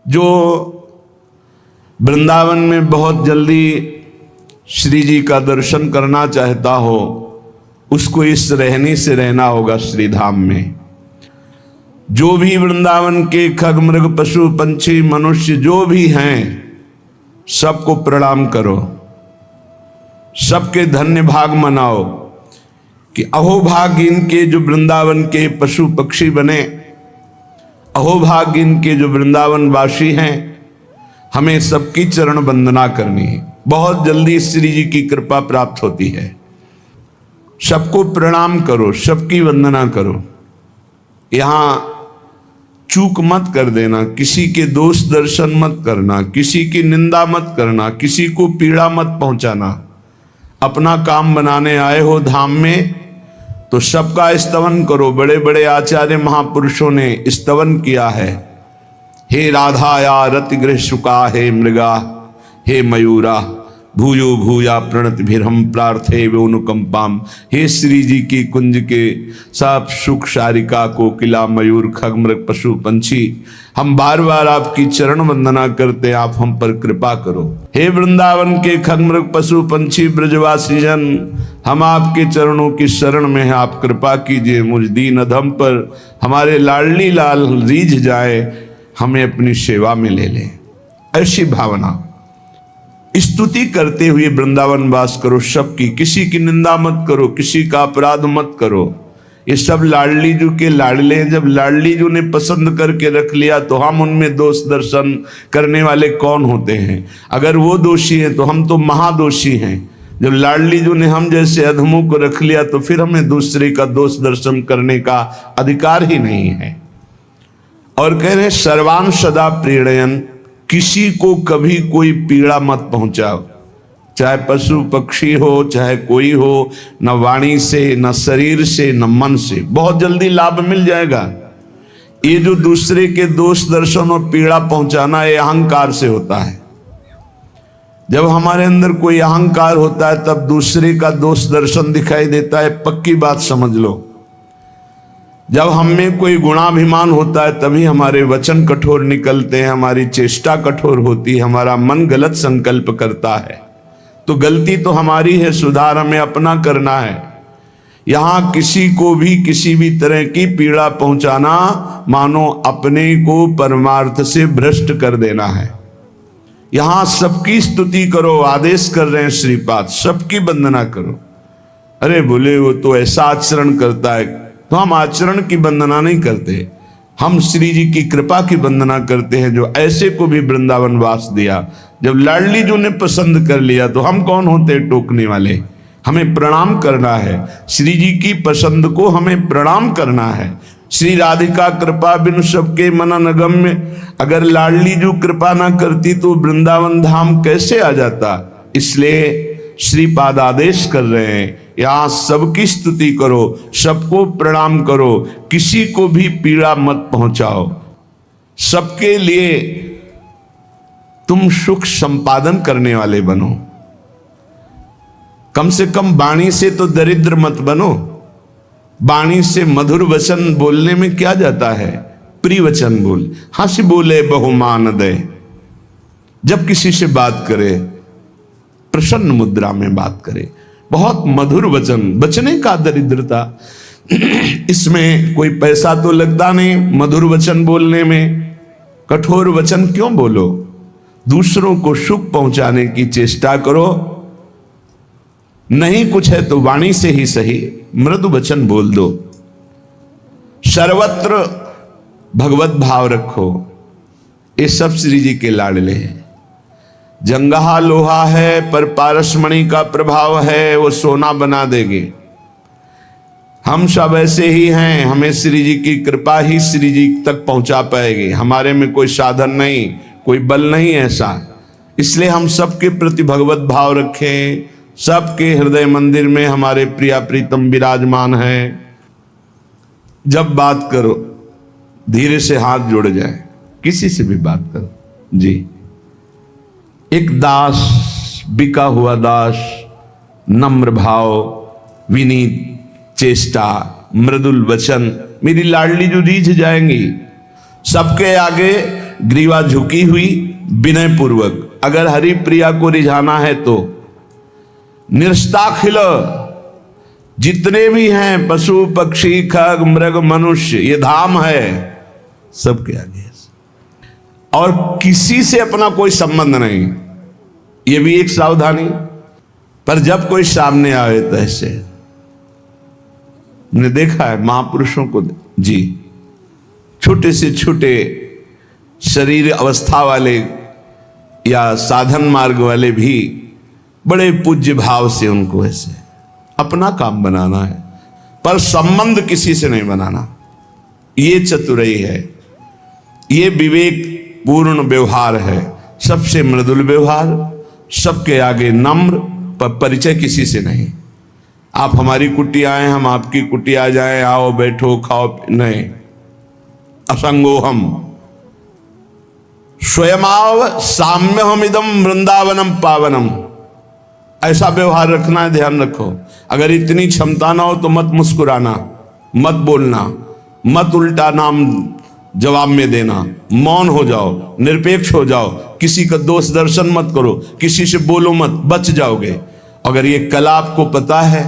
जो वृंदावन में बहुत जल्दी श्री जी का दर्शन करना चाहता हो उसको इस रहनी से रहना होगा श्री धाम में। जो भी वृंदावन के खग मृग पशु पंछी मनुष्य जो भी हैं सबको प्रणाम करो, सबके धन्य भाग मनाओ कि अहोभाग्य इनके जो वृंदावन के पशु पक्षी बने, अहोभाग्य इनके जो वृंदावन वासी हैं। हमें सबकी चरण वंदना करनी है, बहुत जल्दी श्री जी की कृपा प्राप्त होती है। सबको प्रणाम करो, सबकी वंदना करो। यहां चूक मत कर देना, किसी के दोष दर्शन मत करना, किसी की निंदा मत करना, किसी को पीड़ा मत पहुंचाना। अपना काम बनाने आए हो धाम में तो सबका स्तवन करो। बड़े बड़े आचार्य महापुरुषों ने स्तवन किया है। हे राधा या रतिगृह शुका, हे मृगा, हे मयूरा, भूयो भूया प्रणत भिरम प्रार्थे वेनुकंपाम। हे श्री जी की कुंज के सब सुख शारिका कोकिला मयूर खग मृग पशु पंछी, हम बार बार आपकी चरण वंदना करते, आप हम पर कृपा करो। हे वृंदावन के खग मृग पशु पंछी ब्रजवासी जन, हम आपके चरणों की शरण में हैं, आप कृपा कीजिए मुझ दीन अधम पर। हमारे लाडली लाल रीझ जाए, हमें अपनी सेवा में ले लें। ऐसी भावना स्तुति करते हुए वृंदावन वास करो सबकी। किसी की निंदा मत करो, किसी का अपराध मत करो। ये सब लाडली जू के लाडले हैं। जब लाडली जू ने पसंद करके रख लिया तो हम उनमें दोष दर्शन करने वाले कौन होते हैं? अगर वो दोषी हैं तो हम तो महादोषी हैं। जब लाडली जू ने हम जैसे अधमों को रख लिया तो फिर हमें दूसरे का दोष दर्शन करने का अधिकार ही नहीं है। और कह रहे सर्वान सदा प्रीणयन, किसी को कभी कोई पीड़ा मत पहुंचाओ, चाहे पशु पक्षी हो चाहे कोई हो, न वाणी से न शरीर से न मन से। बहुत जल्दी लाभ मिल जाएगा। ये जो दूसरे के दोष दर्शन और पीड़ा पहुंचाना ये अहंकार से होता है। जब हमारे अंदर कोई अहंकार होता है तब दूसरे का दोष दर्शन दिखाई देता है, पक्की बात समझ लो। जब हम में कोई गुणाभिमान होता है तभी हमारे वचन कठोर निकलते हैं, हमारी चेष्टा कठोर होती है, हमारा मन गलत संकल्प करता है। तो गलती तो हमारी है, सुधार हमें अपना करना है। यहां किसी को भी किसी भी तरह की पीड़ा पहुंचाना मानो अपने को परमार्थ से भ्रष्ट कर देना है। यहां सबकी स्तुति करो, आदेश कर रहे हैं श्रीपाद, सबकी वंदना करो। अरे बोले वो तो ऐसा आचरण करता है, तो हम आचरण की वंदना नहीं करते, हम श्री जी की कृपा की वंदना करते हैं जो ऐसे को भी वृंदावन वास दिया। जब लाडली जो ने पसंद कर लिया तो हम कौन होते टोकने वाले? हमें प्रणाम करना है, श्री जी की पसंद को हमें प्रणाम करना है। श्री राधिका कृपा बिन सबके मन नगम्य, अगर लाडली जो कृपा ना करती तो वृंदावन धाम कैसे आ जाता? इसलिए श्रीपाद आदेश कर रहे हैं यहां सबकी स्तुति करो, सबको प्रणाम करो, किसी को भी पीड़ा मत पहुंचाओ। सबके लिए तुम सुख संपादन करने वाले बनो। कम से कम वाणी से तो दरिद्र मत बनो। वाणी से मधुर वचन बोलने में क्या जाता है? प्रिय वचन बोल, हंस बोले बहुमान दे। जब किसी से बात करे प्रसन्न मुद्रा में बात करे, बहुत मधुर वचन। बचने का दरिद्रता, इसमें कोई पैसा तो लगता नहीं मधुर वचन बोलने में। कठोर वचन क्यों बोलो? दूसरों को सुख पहुंचाने की चेष्टा करो। नहीं कुछ है तो वाणी से ही सही मृदु वचन बोल दो। सर्वत्र भगवत भाव रखो। ये सब श्री जी के लाडले हैं। जंगहा लोहा है पर पारसमणि का प्रभाव है, वो सोना बना देंगे। हम सब ऐसे ही हैं, हमें श्री जी की कृपा ही श्री जी तक पहुंचा पाएगी। हमारे में कोई साधन नहीं, कोई बल नहीं ऐसा। इसलिए हम सबके प्रति भगवत भाव रखें। सबके हृदय मंदिर में हमारे प्रिया प्रीतम विराजमान हैं। जब बात करो धीरे से हाथ जोड़ जाए, किसी से भी बात करो जी। एक दास, बिका हुआ दास, नम्र भाव, विनीत चेष्टा, मृदुल वचन, मेरी लाडली जो रीझ जाएंगी। सबके आगे ग्रीवा झुकी हुई विनय पूर्वक। अगर हरि प्रिया को रिझाना है तो निरस्ताखिल जितने भी हैं पशु पक्षी खग मृग मनुष्य, ये धाम है सबके आगे, और किसी से अपना कोई संबंध नहीं। ये भी एक सावधानी। पर जब कोई सामने आए तो ऐसे ने देखा है महापुरुषों को जी, छोटे से छोटे शरीर अवस्था वाले या साधन मार्ग वाले भी बड़े पूज्य भाव से उनको ऐसे अपना काम बनाना है, पर संबंध किसी से नहीं बनाना। ये चतुराई है, ये विवेक पूर्ण व्यवहार है। सबसे मृदुल व्यवहार, सबके आगे नम्र, पर परिचय किसी से नहीं। आप हमारी कुटिया आए, हम आपकी कुटिया जाएं, आओ बैठो खाओ, नहीं। असंगो हम स्वयमाव साम्य हम इदम वृंदावनम पावनम, ऐसा व्यवहार रखना है। ध्यान रखो, अगर इतनी क्षमता ना हो तो मत मुस्कुराना, मत बोलना, मत उल्टा नाम जवाब में देना, मौन हो जाओ, निरपेक्ष हो जाओ, किसी का दोष दर्शन मत करो, किसी से बोलो मत, बच जाओगे। अगर ये कला आपको पता है,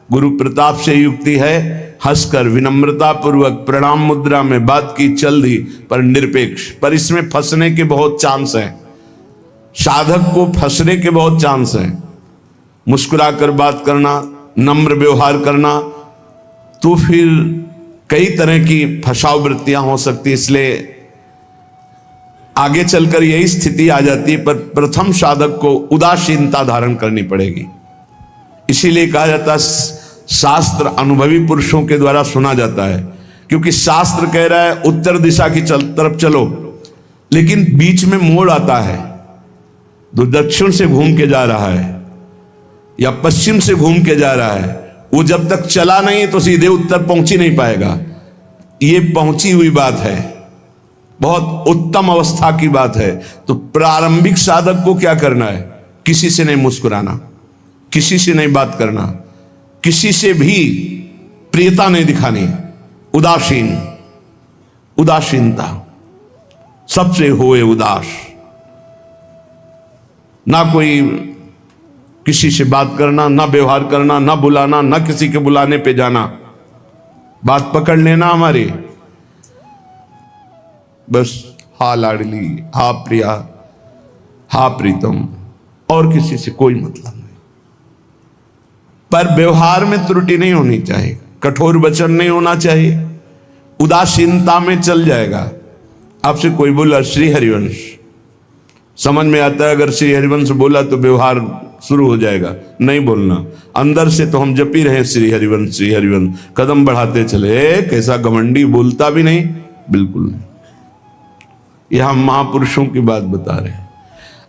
गुरु प्रताप से युक्ति है, हंसकर विनम्रता पूर्वक प्रणाम मुद्रा में बात की, चल दी, पर निरपेक्ष। पर इसमें फंसने के बहुत चांस हैं, साधक को फंसने के बहुत चांस हैं। मुस्कुराकर बात करना, नम्र व्यवहार करना, तो फिर कई तरह की फंसाव वृत्तियां हो सकती, इसलिए आगे चलकर यही स्थिति आ जाती है। पर प्रथम साधक को उदासीनता धारण करनी पड़ेगी। इसीलिए कहा जाता है शास्त्र अनुभवी पुरुषों के द्वारा सुना जाता है, क्योंकि शास्त्र कह रहा है उत्तर दिशा की तरफ चलो, लेकिन बीच में मोड़ आता है, तो दक्षिण से घूम के जा रहा है या पश्चिम से घूम के जा रहा है, वो जब तक चला नहीं तो सीधे उत्तर पहुंच ही नहीं पाएगा। ये पहुंची हुई बात है, बहुत उत्तम अवस्था की बात है। तो प्रारंभिक साधक को क्या करना है? किसी से नहीं मुस्कुराना, किसी से नहीं बात करना, किसी से भी प्रियता नहीं दिखानी, उदासीनता, सबसे होए उदास, ना कोई किसी से बात करना, ना व्यवहार करना, ना बुलाना, ना किसी के बुलाने पे जाना, बात पकड़ लेना हमारी, बस हा लाडली, हा प्रिया, हा प्रीतम, और किसी से कोई मतलब नहीं। पर व्यवहार में त्रुटि नहीं होनी चाहिए, कठोर वचन नहीं होना चाहिए, उदासीनता में चल जाएगा। आपसे कोई बोला श्री हरिवंश, समझ में आता है, अगर श्री हरिवंश बोला तो व्यवहार शुरू हो जाएगा, नहीं बोलना। अंदर से तो हम जप ही रहे श्री हरिवंश, कदम बढ़ाते चले, कैसा घमंडी, बोलता भी नहीं, बिल्कुल नहीं। यह महापुरुषों की बात बता रहे हैं।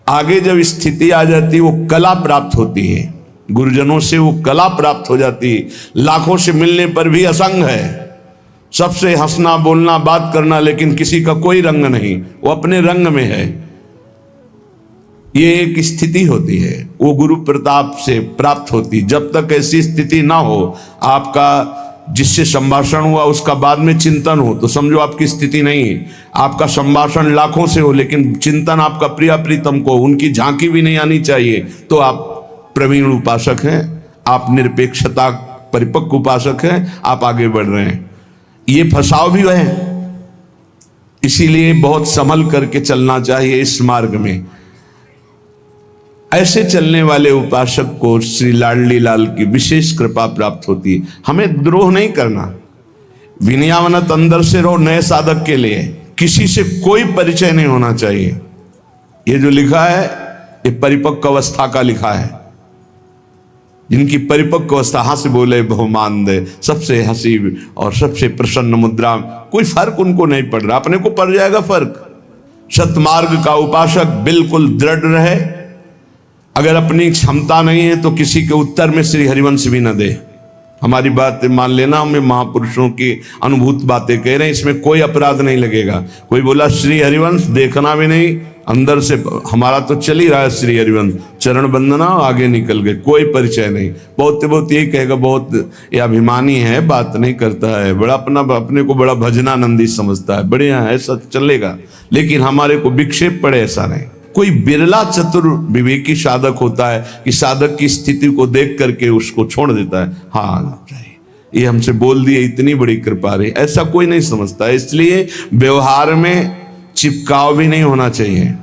आगे जब स्थिति आ जाती है, वो कला प्राप्त होती है, गुरुजनों से वो कला प्राप्त हो जाती है। लाखों से मिलने पर भी असंग है, सबसे हंसना बोलना बात करना, लेकिन किसी का कोई रंग नहीं, वो अपने रंग में है। ये एक स्थिति होती है, वो गुरु प्रताप से प्राप्त होती। जब तक ऐसी स्थिति ना हो, आपका जिससे संभाषण हुआ उसका बाद में चिंतन हो, तो समझो आपकी स्थिति नहीं है। आपका संभाषण लाखों से हो, लेकिन चिंतन आपका प्रिया प्रीतम को, उनकी झांकी भी नहीं आनी चाहिए, तो आप प्रवीण उपासक हैं, आप निरपेक्षता परिपक्व उपासक हैं, आप आगे बढ़ रहे हैं। ये फंसाव भी है, इसीलिए बहुत संभल करके चलना चाहिए इस मार्ग में। ऐसे चलने वाले उपासक को श्री लाडली लाल की विशेष कृपा प्राप्त होती है। हमें द्रोह नहीं करना, विनयावनत अंदर से रहो। नए साधक के लिए किसी से कोई परिचय नहीं होना चाहिए। ये जो लिखा है, ये परिपक्व अवस्था का लिखा है। जिनकी परिपक्व अवस्था, हंस बोले बहुमान दे, सबसे हंसी और सबसे प्रसन्न मुद्रा, कोई फर्क उनको नहीं पड़ रहा, अपने को पड़ जाएगा फर्क। सतमार्ग का उपासक बिल्कुल दृढ़ रहे। अगर अपनी क्षमता नहीं है तो किसी के उत्तर में श्री हरिवंश भी न दे। हमारी बात मान लेना, हमें महापुरुषों की अनुभूत बातें कह रहे हैं, इसमें कोई अपराध नहीं लगेगा। कोई बोला श्री हरिवंश, देखना भी नहीं अंदर से हमारा तो चल ही रहा है श्री हरिवंश, चरण वंदना, आगे निकल गए, कोई परिचय नहीं। बहुत यही कहेगा, बहुत ये अभिमानी है, बात नहीं करता है, बड़ा अपने को बड़ा भजनानंदी समझता है, बढ़िया है, ऐसा चलेगा। लेकिन हमारे को विक्षेप पड़े ऐसा नहीं। कोई बिरला चतुर विवेकी साधक होता है कि साधक की स्थिति को देख करके उसको छोड़ देता है, हाँ ये हमसे बोल दिए, इतनी बड़ी कृपा रही, ऐसा कोई नहीं समझता है। इसलिए व्यवहार में चिपकाव भी नहीं होना चाहिए,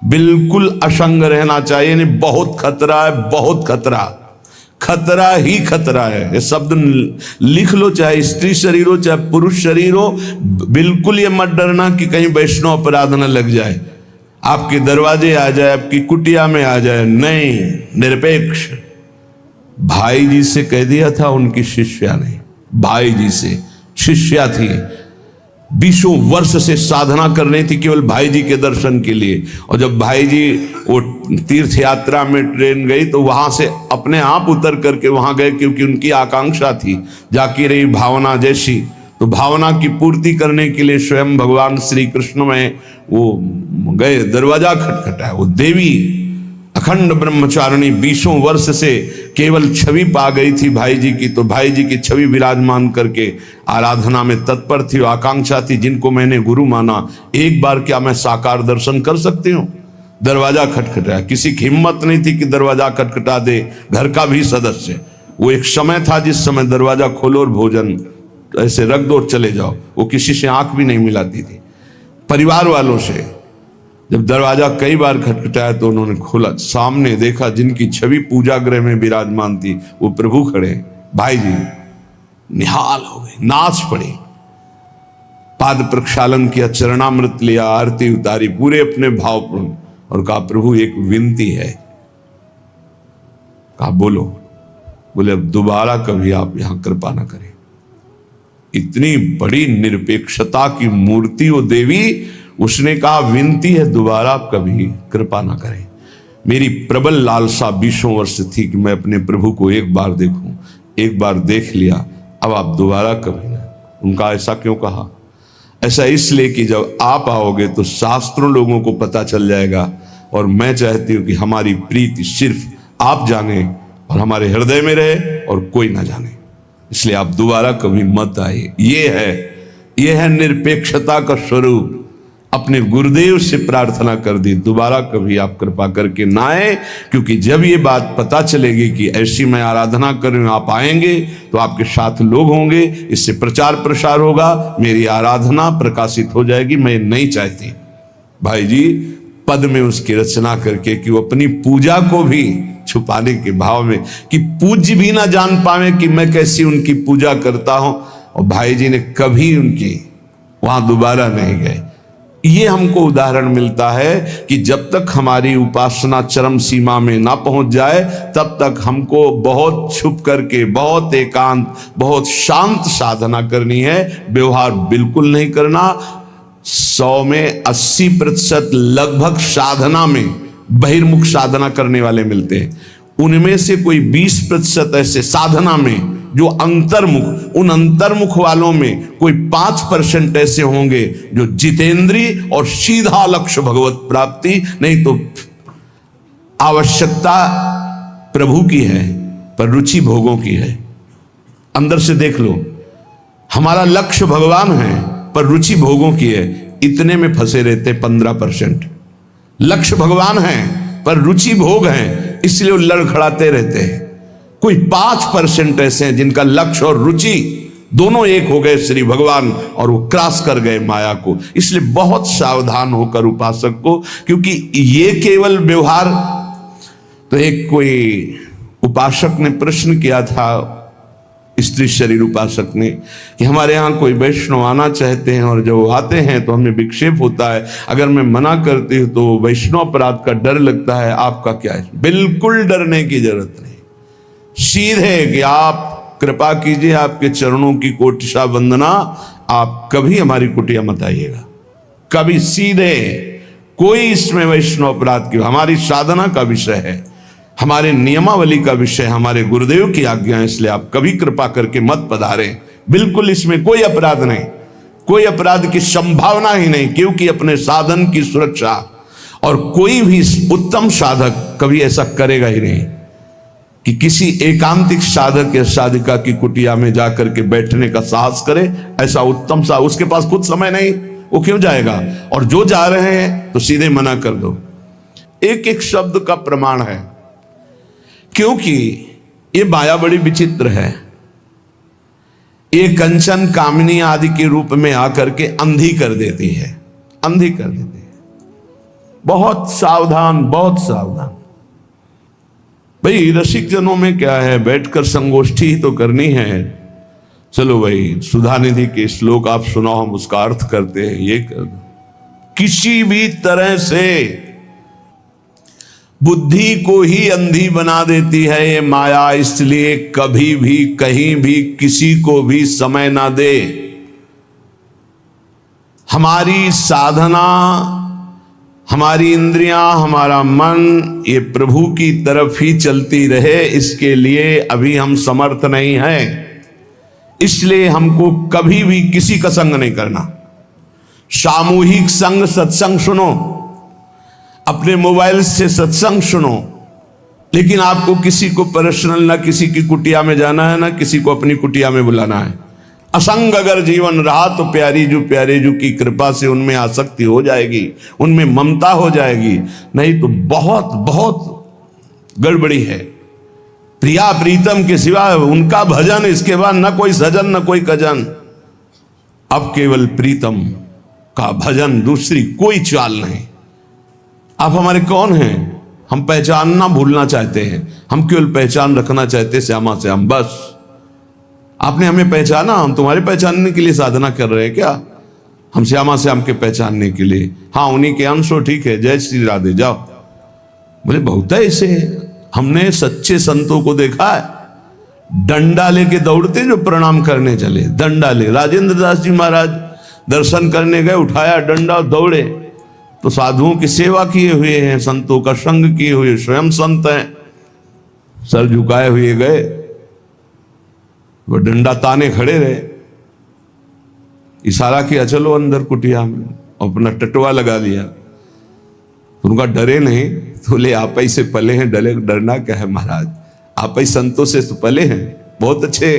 बिल्कुल असंग रहना चाहिए। नहीं, बहुत खतरा है, बहुत खतरा, खतरा ही खतरा है। ये शब्द लिख लो, चाहे स्त्री शरीर हो चाहे पुरुष शरीर हो, बिल्कुल ये मत डरना कि कहीं वैष्णव अपराध न लग जाए, आपके दरवाजे आ जाए, आपकी कुटिया में आ जाए। नहीं, निरपेक्ष। भाई जी से कह दिया था उनकी शिष्या ने, भाई जी से शिष्या थी, 20 वर्ष से साधना करनी थी केवल भाई जी के दर्शन के लिए। और जब भाई जी वो तीर्थ यात्रा में ट्रेन गई तो वहां से अपने आप उतर करके वहां गए, क्योंकि उनकी आकांक्षा थी जाकी रही भावना जैसी। तो भावना की पूर्ति करने के लिए स्वयं भगवान श्री कृष्ण में वो गए, दरवाजा खटखटाया। वो देवी अखंड ब्रह्मचारिणी 20 वर्ष से केवल छवि पा गई थी भाई जी की, तो भाई जी की छवि विराजमान करके आराधना में तत्पर थी। आकांक्षा थी, जिनको मैंने गुरु माना, एक बार क्या मैं साकार दर्शन कर सकती हूँ। दरवाजा खटखटाया, किसी की हिम्मत नहीं थी कि दरवाजा खटखटा दे, घर का भी सदस्य। वो एक समय था जिस समय दरवाजा खोलो और भोजन ऐसे रख दो और चले जाओ। वो किसी से आंख भी नहीं मिलाती थी, परिवार वालों से। जब दरवाजा कई बार खटखटाया तो उन्होंने खोला, सामने देखा जिनकी छवि पूजा गृह में विराजमान थी, वो प्रभु खड़े। भाई जी निहाल हो गए, नाच पड़े, पाद प्रक्षालन किया, चरणामृत लिया, आरती उतारी, पूरे अपने भावपूर्ण, और कहा प्रभु एक विनती है। कहा बोलो। बोले अब दोबारा कभी आप यहां कृपा ना करें। इतनी बड़ी निरपेक्षता की मूर्ति वो देवी, उसने कहा विनती है दोबारा आप कभी कृपा ना करें। मेरी प्रबल लालसा 20 वर्ष थी कि मैं अपने प्रभु को एक बार देखूं, एक बार देख लिया, अब आप दोबारा कभी ना। उनका ऐसा क्यों कहा? ऐसा इसलिए कि जब आप आओगे तो शास्त्रों लोगों को पता चल जाएगा, और मैं चाहती हूं कि हमारी प्रीति सिर्फ आप जाने और हमारे हृदय में रहे और कोई ना जाने। इसलिए आप दोबारा कभी मत आइए। ये है निरपेक्षता का स्वरूप। अपने गुरुदेव से प्रार्थना कर दी, दोबारा कभी आप कृपा करके ना आए, क्योंकि जब ये बात पता चलेगी कि ऐसी मैं आराधना कर रही हूं, आप आएंगे तो आपके साथ लोग होंगे, इससे प्रचार प्रसार होगा, मेरी आराधना प्रकाशित हो जाएगी। मैं नहीं चाहती। भाई जी पद में उसकी रचना करके कि वो अपनी पूजा को भी छुपाने के भाव में, कि पूज्य भी ना जान पावे कि मैं कैसी उनकी पूजा करता हूं, और भाई जी ने कभी उनकी वहां दोबारा नहीं गए। ये हमको उदाहरण मिलता है कि जब तक हमारी उपासना चरम सीमा में ना पहुंच जाए, तब तक हमको बहुत छुप करके, बहुत एकांत, बहुत शांत साधना करनी है। व्यवहार बिल्कुल नहीं करना। 100 में 80% लगभग साधना में बहिर्मुख साधना करने वाले मिलते हैं। उनमें से कोई 20% ऐसे साधना में जो अंतर्मुख, उन अंतर्मुख वालों में कोई 5% ऐसे होंगे जो जितेंद्रीय और सीधा लक्ष्य भगवत प्राप्ति। नहीं तो आवश्यकता प्रभु की है पर रुचि भोगों की है। अंदर से देख लो, हमारा लक्ष्य भगवान है पर रुचि भोगों की है। इतने में फंसे रहते 15%। लक्ष्य भगवान है पर रुचि भोग है, इसलिए वो लड़खड़ाते रहते हैं। कोई 5% ऐसे हैं जिनका लक्ष्य और रुचि दोनों एक हो गए श्री भगवान, और वो क्रॉस कर गए माया को। इसलिए बहुत सावधान होकर उपासक को, क्योंकि ये केवल व्यवहार। तो एक कोई उपासक ने प्रश्न किया था, स्त्री शरीर उपासक ने, कि हमारे यहाँ कोई वैष्णव आना चाहते हैं और जब वो आते हैं तो हमें विक्षेप होता है, अगर मैं मना करती हूँ तो वैष्णव अपराध का डर लगता है, आपका क्या है? बिल्कुल डरने की जरूरत नहीं। सीधे कि आप कृपा कीजिए, आपके चरणों की कोटिशा वंदना, आप कभी हमारी कुटिया मत आइएगा, कभी। सीधे, कोई इसमें वैष्णव अपराध की, हमारी साधना का विषय है, हमारे नियमावली का विषय, हमारे गुरुदेव की आज्ञा है, इसलिए आप कभी कृपा करके मत पधारें। बिल्कुल इसमें कोई अपराध नहीं, कोई अपराध की संभावना ही नहीं, क्योंकि अपने साधन की सुरक्षा और कोई भी उत्तम साधक कभी ऐसा करेगा ही नहीं कि किसी एकांतिक साधक या साधिका की कुटिया में जाकर के बैठने का साहस करे। ऐसा उत्तम सा, उसके पास खुद समय नहीं, वो क्यों जाएगा? और जो जा रहे हैं तो सीधे मना कर दो। एक एक शब्द का प्रमाण है, क्योंकि ये माया बड़ी विचित्र है। ये कंचन कामिनी आदि के रूप में आकर के अंधी कर देती है, अंधी कर देती है। बहुत सावधान, बहुत सावधान। भाई रसिक जनों में क्या है, बैठकर संगोष्ठी ही तो करनी है। चलो भाई सुधानिधि के श्लोक आप सुनाओ, हम उसका अर्थ करते हैं, ये कर दो। किसी भी तरह से बुद्धि को ही अंधी बना देती है ये माया, इसलिए कभी भी कहीं भी किसी को भी समय ना दे। हमारी साधना, हमारी इंद्रियां, हमारा मन ये प्रभु की तरफ ही चलती रहे, इसके लिए अभी हम समर्थ नहीं हैं। इसलिए हमको कभी भी किसी का संग नहीं करना। सामूहिक संग, सत्संग सुनो, अपने मोबाइल से सत्संग सुनो, लेकिन आपको किसी को पर्सनल, ना किसी की कुटिया में जाना है, ना किसी को अपनी कुटिया में बुलाना है। असंग अगर जीवन रहा तो प्यारी जो की कृपा से उनमें आसक्ति हो जाएगी, उनमें ममता हो जाएगी, नहीं तो बहुत बहुत गड़बड़ी है। प्रिया प्रीतम के सिवा उनका भजन, इसके बाद न कोई सजन न कोई कजन। अब केवल प्रीतम का भजन, दूसरी कोई चाल नहीं। आप हमारे कौन हैं? हम पहचानना भूलना चाहते हैं, हम केवल पहचान रखना चाहते हैं श्यामा से हम, बस। आपने हमें पहचाना, हम तुम्हारे पहचानने के लिए साधना कर रहे हैं क्या? हम श्यामा श्याम के पहचानने के लिए, हाँ उन्हीं के अंश हो, ठीक है, जय श्री राधे, जाओ। बोले बहुत है ऐसे। हमने सच्चे संतों को देखा है, डंडा लेके दौड़ते जो प्रणाम करने चले, डंडा ले। राजेंद्र दास जी महाराज दर्शन करने गए, उठाया डंडा, दौड़े। तो साधुओं की सेवा किए हुए हैं, संतों का संग किए हुए, स्वयं संत हैं, सर झुकाए हुए गए, वो डंडा ताने खड़े रहे। इशारा किया चलो अंदर कुटिया में, अपना टटवा लगा लिया। उनका डरे नहीं, तो ले आप ही से पले हैं, डरना क्या है महाराज, आप ही संतों से तो पले हैं, बहुत अच्छे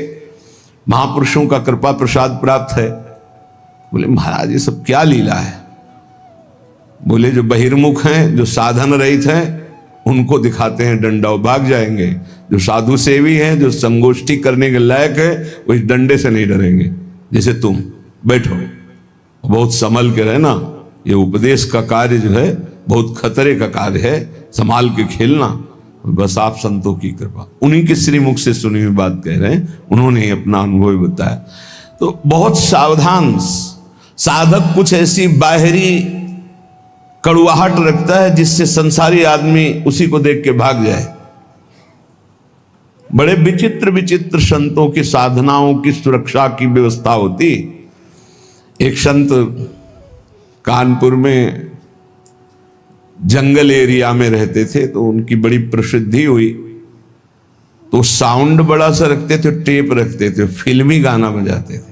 महापुरुषों का कृपा प्रसाद प्राप्त है। बोले महाराज ये सब क्या लीला है? बोले जो बहिर्मुख हैं, जो साधन रहित हैं, उनको दिखाते हैं डंडा, वो भाग जाएंगे। जो साधु सेवी हैं, जो संगोष्ठी करने के लायक है, वो इस डंडे से नहीं डरेंगे। जैसे तुम बैठो, बहुत संभल के रहना। ये उपदेश का कार्य जो है बहुत खतरे का कार्य है, संभाल के खेलना। बस आप संतों की कृपा, उन्हीं के श्रीमुख से सुनी हुई बात कह रहे हैं, उन्होंने ही अपना अनुभव बताया। तो बहुत सावधान साधक कुछ ऐसी बाहरी कड़ुआहट रखता है जिससे संसारी आदमी उसी को देख के भाग जाए। बड़े विचित्र विचित्र संतों की साधनाओं की सुरक्षा की व्यवस्था होती। एक संत कानपुर में जंगल एरिया में रहते थे, तो उनकी बड़ी प्रसिद्धि हुई। तो साउंड बड़ा सा रखते थे, टेप रखते थे, फिल्मी गाना बजाते थे।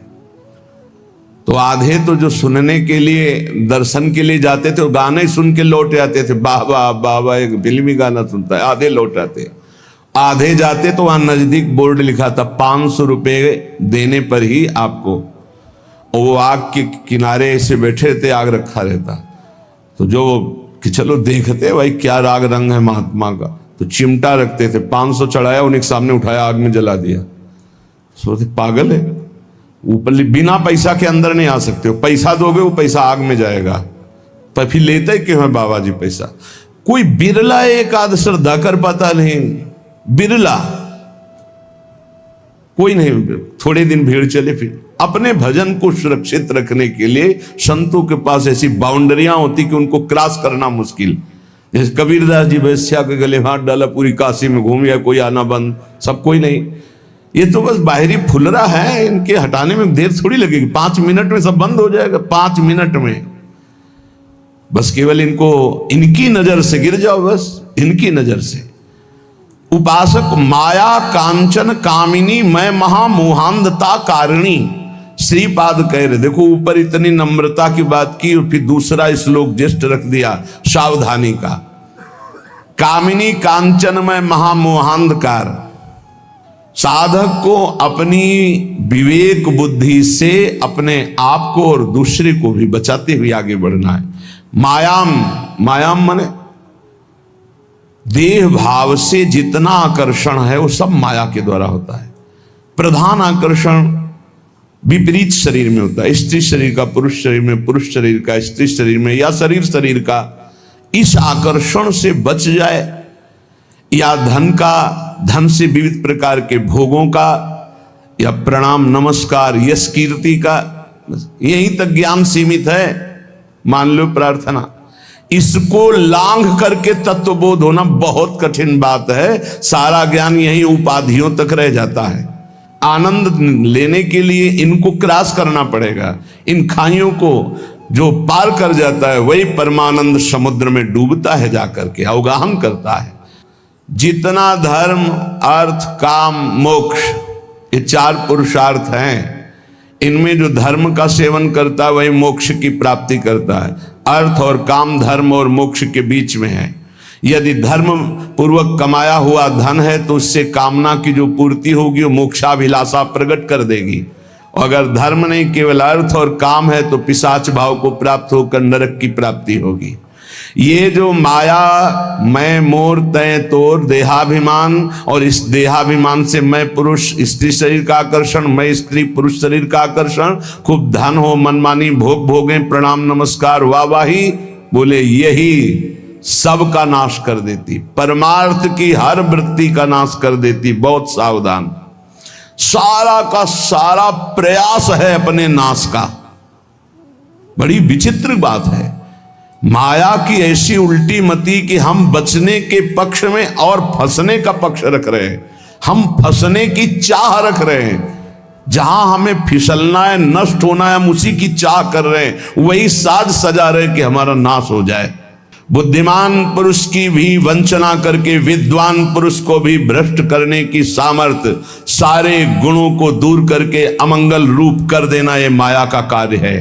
तो आधे तो जो सुनने के लिए, दर्शन के लिए जाते थे, वो गाने सुन के लौट आते थे, बाबा बाबा एक फिल्मी गाना सुनता है, आधे लौट आते। आधे जाते तो वहां नजदीक बोर्ड लिखा था 500 रुपये देने पर ही आपको, और वो आग के किनारे से बैठे थे, आग रखा रहता। तो जो कि चलो देखते भाई क्या राग रंग है महात्मा का, तो चिमटा रखते थे, 500 चढ़ाया, उन्हीं के सामने उठाया, आग में जला दिया। सोचते पागल है, ऊपर बिना पैसा के अंदर नहीं आ सकते हो, पैसा दोगे वो पैसा आग में जाएगा, पर फिर लेते क्यों है बाबा जी पैसा? कोई बिरला एक आध श्रद्धा कर पाता नहीं, बिरला कोई नहीं। थोड़े दिन भीड़ चले, फिर अपने भजन को सुरक्षित रखने के लिए संतों के पास ऐसी बाउंड्रियां होती कि उनको क्रॉस करना मुश्किल। जैसे कबीरदास जी वैश्या के गले हाथ डाला, पूरी काशी में घूम गया, कोई आना बंद, सब कोई नहीं। ये तो बस बाहरी फुलरा है, इनके हटाने में देर थोड़ी लगेगी, 5 मिनट में सब बंद हो जाएगा, 5 मिनट में। बस केवल इनको, इनकी नजर से गिर जाओ, बस इनकी नजर से। उपासक माया कांचन कामिनी मैं महामोहांधता कारिणी श्रीपाद कह रहे, देखो ऊपर इतनी नम्रता की बात की और फिर दूसरा श्लोक जस्ट रख दिया सावधानी का। कामिनी कांचनमय महामोहांधकार। साधक को अपनी विवेक बुद्धि से अपने आप को और दूसरे को भी बचाते हुए आगे बढ़ना है। मायाम माने देह भाव से जितना आकर्षण है वो सब माया के द्वारा होता है। प्रधान आकर्षण विपरीत शरीर में होता है, स्त्री शरीर का पुरुष शरीर में, पुरुष शरीर का स्त्री शरीर में, या शरीर का। इस आकर्षण से बच जाए, या धन से विविध प्रकार के भोगों का, या प्रणाम नमस्कार यश कीर्ति का, यही तक ज्ञान सीमित है। मान लो प्रार्थना, इसको लांघ करके तत्वबोध होना बहुत कठिन बात है। सारा ज्ञान यही उपाधियों तक रह जाता है। आनंद लेने के लिए इनको क्रॉस करना पड़ेगा। इन खाइयों को जो पार कर जाता है वही परमानंद समुद्र में डूबता है, जाकर के अवगाहन करता है। जितना धर्म अर्थ काम मोक्ष, ये 4 पुरुषार्थ हैं, इनमें जो धर्म का सेवन करता है वही मोक्ष की प्राप्ति करता है। अर्थ और काम धर्म और मोक्ष के बीच में है। यदि धर्म पूर्वक कमाया हुआ धन है तो उससे कामना की जो पूर्ति होगी वो मोक्षाभिलाषा प्रकट कर देगी। और अगर धर्म नहीं केवल अर्थ और काम है तो पिशाच भाव को प्राप्त होकर नरक की प्राप्ति होगी। ये जो माया मैं मोर तय तोर देहाभिमान, और इस देहाभिमान से मैं पुरुष स्त्री शरीर का आकर्षण, मैं स्त्री पुरुष शरीर का आकर्षण, खूब धन हो, मनमानी भोग भोगें, प्रणाम नमस्कार वाहवाही, बोले यही सब का नाश कर देती, परमार्थ की हर वृत्ति का नाश कर देती। बहुत सावधान, सारा का सारा प्रयास है अपने नाश का। बड़ी विचित्र बात है माया की ऐसी उल्टी मति कि हम बचने के पक्ष में और फंसने का पक्ष रख रहे हैं। हम फंसने की चाह रख रहे हैं। जहां हमें फिसलना है, नष्ट होना है, हम उसी की चाह कर रहे हैं। वही साज सजा रहे कि हमारा नाश हो जाए। बुद्धिमान पुरुष की भी वंचना करके विद्वान पुरुष को भी भ्रष्ट करने की सामर्थ्य, सारे गुणों को दूर करके अमंगल रूप कर देना, यह माया का कार्य है।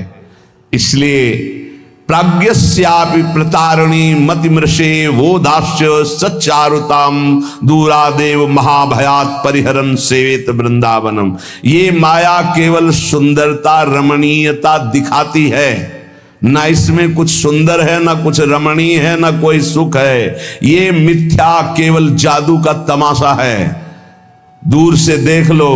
इसलिए प्राज्ञस्यापि प्रतारणी मतिमृषे वो दास्य सच्चारुताम दूरादेव महाभयात परिहरन सेवेत वृंदावनम। ये माया केवल सुंदरता रमणीयता दिखाती है, ना इसमें कुछ सुंदर है, ना कुछ रमणीय है, ना कोई सुख है। ये मिथ्या केवल जादू का तमाशा है। दूर से देख लो,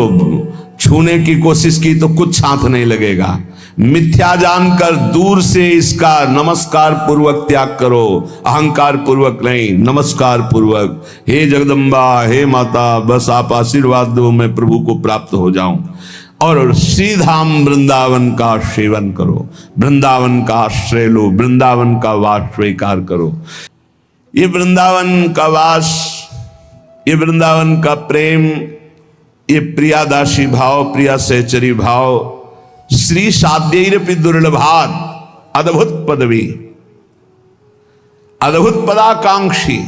छूने की कोशिश की तो कुछ हाथ नहीं लगेगा। मिथ्या जानकर दूर से इसका नमस्कार पूर्वक त्याग करो, अहंकार पूर्वक नहीं, नमस्कार पूर्वक। हे जगदम्बा, हे माता, बस आप आशीर्वाद दो, मैं प्रभु को प्राप्त हो जाऊं। और श्रीधाम वृंदावन का सेवन करो, वृंदावन का आश्रय लो, वृंदावन का वास स्वीकार करो। ये वृंदावन का वास, ये वृंदावन का प्रेम, ये प्रियादासी भाव, प्रिया सहचरी भाव, श्री साध्यैरपि दुर्लभात् अद्भुत पदवी, अद्भुत पदाकांक्षी।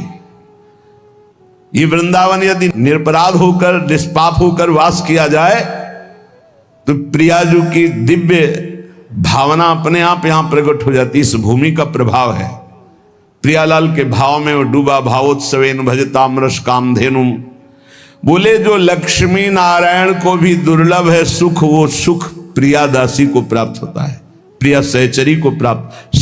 ये वृंदावन यदि निरपराध होकर, निष्पाप होकर वास किया जाए तो प्रियाजू की दिव्य भावना अपने आप यहां प्रकट हो जाती। इस भूमि का प्रभाव है। प्रियालाल के भाव में वो डूबा, भावोत्सवेन भजतामरस कामधेनुम। बोले जो लक्ष्मी नारायण को भी दुर्लभ है सुख, वो सुख प्रिया दासी को प्राप्त होता है, प्रिया सहचरी को प्राप्त।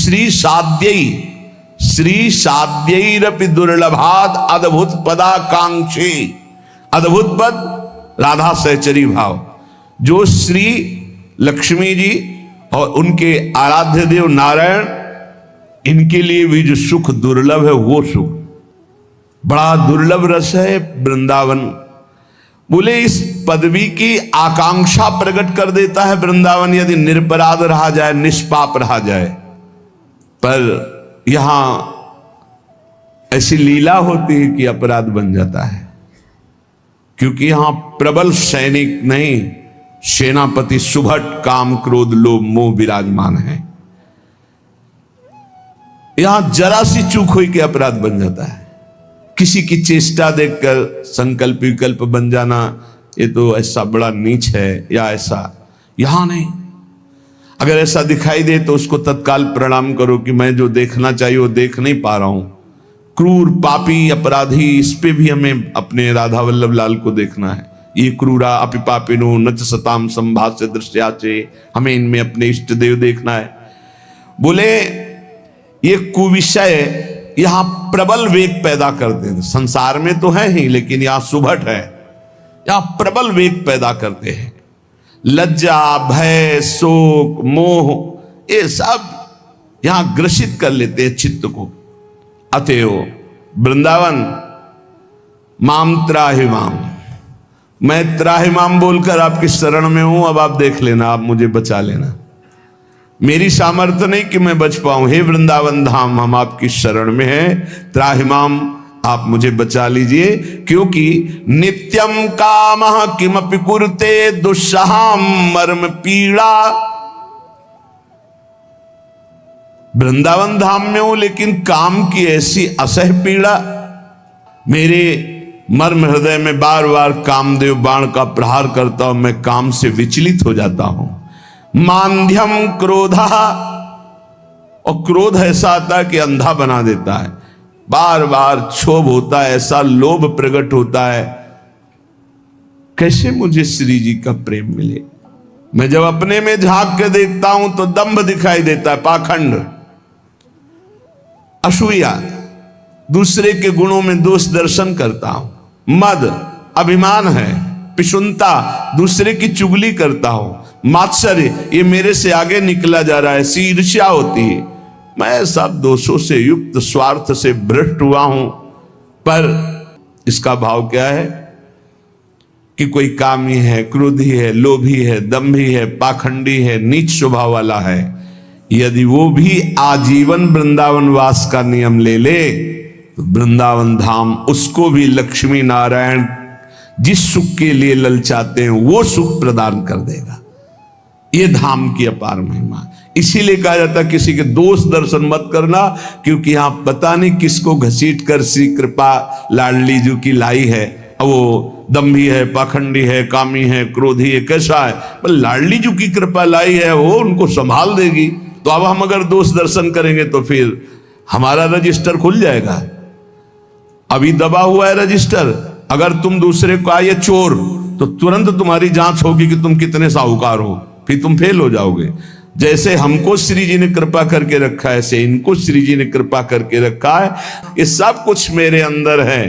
श्री साध्यैरपि दुर्लभाद अद्भुत पदाकांक्षी। अद्भुत पद राधा सहचरी भाव, जो श्री लक्ष्मी जी और उनके आराध्य देव नारायण, इनके लिए भी जो सुख दुर्लभ है वो सुख बड़ा दुर्लभ रस है वृंदावन। बोले इस पदवी की आकांक्षा प्रकट कर देता है वृंदावन, यदि निरपराध रहा जाए, निष्पाप रहा जाए। पर यहां ऐसी लीला होती है कि अपराध बन जाता है, क्योंकि यहां प्रबल सैनिक नहीं, सेनापति सुभट काम क्रोध लोभ मोह विराजमान है। यहां जरा सी चूक हुई कि अपराध बन जाता है। किसी की चेष्टा देखकर संकल्प विकल्प बन जाना, ये तो ऐसा बड़ा नीच है या ऐसा, यहां नहीं। अगर ऐसा दिखाई दे तो उसको तत्काल प्रणाम करो कि मैं जो देखना चाहिए वो देख नहीं पा रहा हूं। क्रूर पापी अपराधी, इस पे भी हमें अपने राधा वल्लभ लाल को देखना है। ये क्रूरा अपि पापिनो नच सताम संभाष्य दृश्याचे, हमें इनमें अपने इष्ट देव देखना है। बोले ये कुविषय यहां प्रबल वेग पैदा करते हैं। संसार में तो है ही, लेकिन यहां सुभट है, यहां प्रबल वेग पैदा करते हैं। लज्जा, भय, शोक, मोह, ये सब यहां ग्रसित कर लेते हैं चित्त को। अतएव वृंदावन माम त्राहिमाम, मैं त्राहिमाम बोलकर आपकी शरण में हूं। अब आप देख लेना, आप मुझे बचा लेना। मेरी सामर्थ्य नहीं कि मैं बच पाऊं। हे वृंदावन धाम, हम आपकी शरण में हैं। त्राहिमाम, आप मुझे बचा लीजिए, क्योंकि नित्यम कामः किमपि कुरुते दुस्सहाम मर्म पीड़ा। वृंदावन धाम में हूं, लेकिन काम की ऐसी असह पीड़ा। मेरे मर्म हृदय में बार बार कामदेव बाण का प्रहार करता हूं, मैं काम से विचलित हो जाता हूं। मांध्यम क्रोधा, और क्रोध ऐसा आता है कि अंधा बना देता है। बार बार क्षोभ होता है, ऐसा लोभ प्रकट होता है, कैसे मुझे श्री जी का प्रेम मिले। मैं जब अपने में झांक के देखता हूं तो दंभ दिखाई देता है, पाखंड, असूया, दूसरे के गुणों में दोष दर्शन करता हूं। मद, अभिमान है, पिशुनता, दूसरे की चुगली करता हूं। मात्सर्य, ये मेरे से आगे निकला जा रहा है, ईर्ष्या होती है। मैं सब दोषों से युक्त, स्वार्थ से भ्रष्ट हुआ हूं। पर इसका भाव क्या है कि कोई कामी है, क्रोधी है, लोभी है, दंभी है, पाखंडी है, नीच स्वभाव वाला है। यदि वो भी आजीवन वृंदावन वास का नियम ले ले तो वृंदावन धाम उसको भी लक्ष्मी नारायण जिस सुख के लिए ललचाते हैं वो सुख प्रदान कर देगा। ये धाम की अपार महिमा। इसीलिए कहा जाता है किसी के दोष दर्शन मत करना, क्योंकि यहां पता नहीं किसको घसीट कर श्री कृपा लाडली जी की लाई है। अब वो दंभी है, पाखंडी है, कामी है, क्रोधी है, कैसा है, पर लाडली जी की कृपा लाई है, वो उनको संभाल देगी। तो अब हम अगर दोष दर्शन करेंगे तो फिर हमारा रजिस्टर खुल जाएगा। अभी दबा हुआ है रजिस्टर। अगर तुम दूसरे को आए चोर तो तुरंत तुम्हारी जांच होगी कि तुम कितने साहूकार हो, फिर तुम फेल हो जाओगे। जैसे हमको श्री जी ने कृपा करके रखा है, ऐसे इनको श्री जी ने कृपा करके रखा है। ये सब कुछ मेरे अंदर है।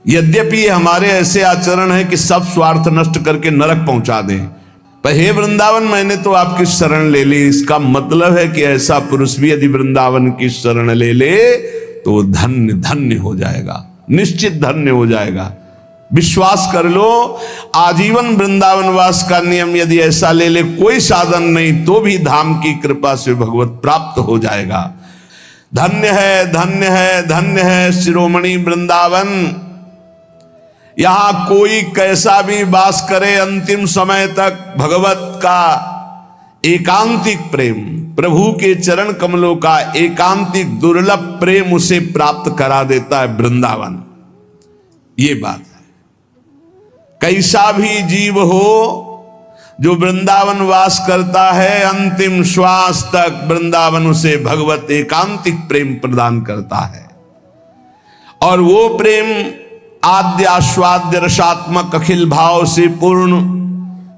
यद्यपि हमारे ऐसे आचरण है कि सब स्वार्थ नष्ट करके नरक पहुंचा दें, पर हे वृंदावन मैंने तो आपकी शरण ले ली। इसका मतलब है कि ऐसा पुरुष भी यदि वृंदावन की शरण ले ले तो धन्य धन्य हो जाएगा, निश्चित धन्य हो जाएगा। विश्वास कर लो, आजीवन वृंदावन वास का नियम यदि ऐसा ले ले, कोई साधन नहीं तो भी धाम की कृपा से भगवत प्राप्त हो जाएगा। धन्य है, धन्य है, धन्य है शिरोमणि वृंदावन। यहां कोई कैसा भी वास करे, अंतिम समय तक भगवत का एकांतिक प्रेम, प्रभु के चरण कमलों का एकांतिक दुर्लभ प्रेम उसे प्राप्त करा देता है वृंदावन। ये बात है। कैसा भी जीव हो जो वृंदावन वास करता है, अंतिम श्वास तक वृंदावन उसे भगवत एकांतिक प्रेम प्रदान करता है। और वो प्रेम आद्य आस्वाद्य रसात्मक अखिल भाव से पूर्ण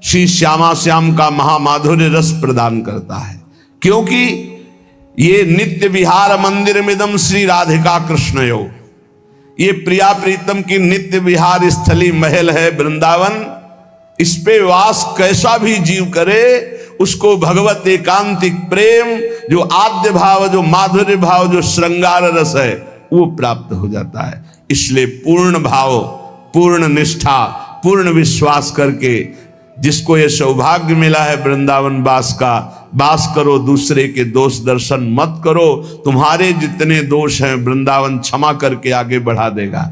श्री श्यामा श्याम का महामाधुर्य रस प्रदान करता है। क्योंकि ये नित्य विहार मंदिर मिदम श्री राधिका कृष्णयो, ये प्रिया प्रीतम की नित्य विहार स्थली महल है वृंदावन। इस पे वास कैसा भी जीव करे उसको भगवत एकांतिक प्रेम, जो आद्य भाव, जो माधुर्य भाव, जो श्रृंगार रस है, वो प्राप्त हो जाता है। इसलिए पूर्ण भाव, पूर्ण निष्ठा, पूर्ण विश्वास करके जिसको ये सौभाग्य मिला है वृंदावन वास का, वास करो। दूसरे के दोष दर्शन मत करो। तुम्हारे जितने दोष हैं वृंदावन क्षमा करके आगे बढ़ा देगा।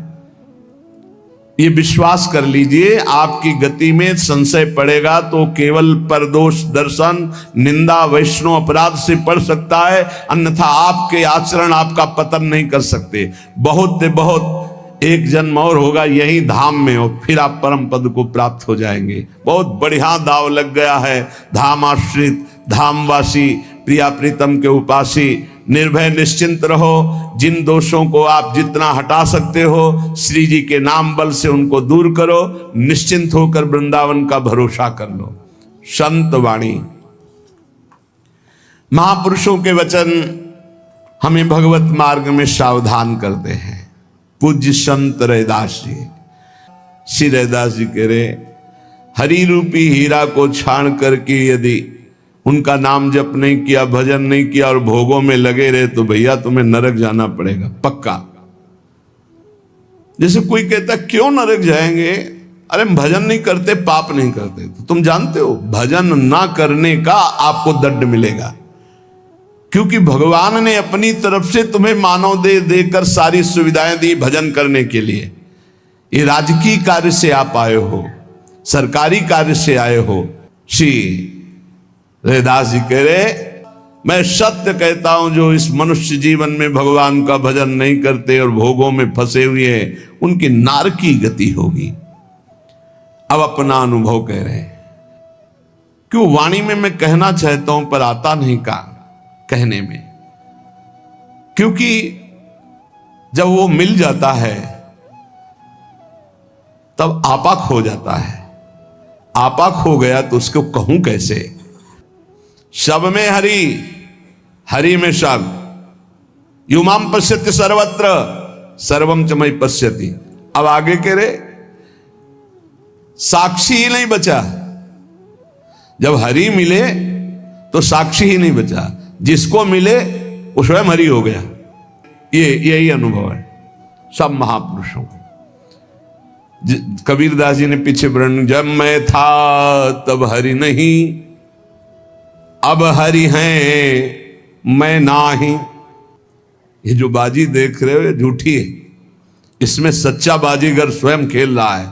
ये विश्वास कर लीजिए। आपकी गति में संशय पड़ेगा तो केवल परदोष दर्शन, निंदा, वैष्णव अपराध से पड़ सकता है, अन्यथा आपके आचरण आपका पतन नहीं कर सकते। बहुत एक जन्म और होगा यही धाम में, और फिर आप परम पद को प्राप्त हो जाएंगे। बहुत बढ़िया दाव लग गया है। धाम आश्रित धामवासी प्रिया प्रीतम के उपासी, निर्भय निश्चिंत रहो। जिन दोषों को आप जितना हटा सकते हो, श्री जी के नाम बल से उनको दूर करो। निश्चिंत होकर वृंदावन का भरोसा कर लो। संत वाणी, महापुरुषों के वचन हमें भगवत मार्ग में सावधान करते हैं। पूज्य संत रैदास जी, श्री रैदास जी कह रहे, हरि रूपी हीरा को छान करके यदि उनका नाम जप नहीं किया, भजन नहीं किया और भोगों में लगे रहे तो भैया तुम्हें नरक जाना पड़ेगा पक्का। जैसे कोई कहता क्यों नरक जाएंगे, अरे भजन नहीं करते पाप नहीं करते। तो तुम जानते हो भजन ना करने का आपको दंड मिलेगा, क्योंकि भगवान ने अपनी तरफ से तुम्हें मानव देह देकर सारी सुविधाएं दी भजन करने के लिए। ये राजकीय कार्य से आप आए हो, सरकारी कार्य से आए हो। श्री रैदास जी कह रहे, मैं सत्य कहता हूं जो इस मनुष्य जीवन में भगवान का भजन नहीं करते और भोगों में फंसे हुए हैं, उनकी नारकी गति होगी। अब अपना अनुभव कह रहे हैं, क्यों वाणी में मैं कहना चाहता हूं पर आता नहीं का कहने में, क्योंकि जब वो मिल जाता है तब आपा खो जाता है। आपा खो गया तो उसको कहूं कैसे। सब में हरि, हरि में सब। युमाम पश्यति सर्वत्र सर्वम च मयि पश्यति। अब आगे कह रहे, साक्षी ही नहीं बचा। जब हरि मिले तो साक्षी ही नहीं बचा, जिसको मिले वो स्वयं हरि हो गया। यही अनुभव है सब महापुरुषों को। कबीरदास जी ने पीछे वर्णन, जब मैं था तब हरि नहीं, अब हरि हैं मैं नाही। ये जो बाजी देख रहे हो ये झूठी है, इसमें सच्चा बाजीगर स्वयं खेल रहा है।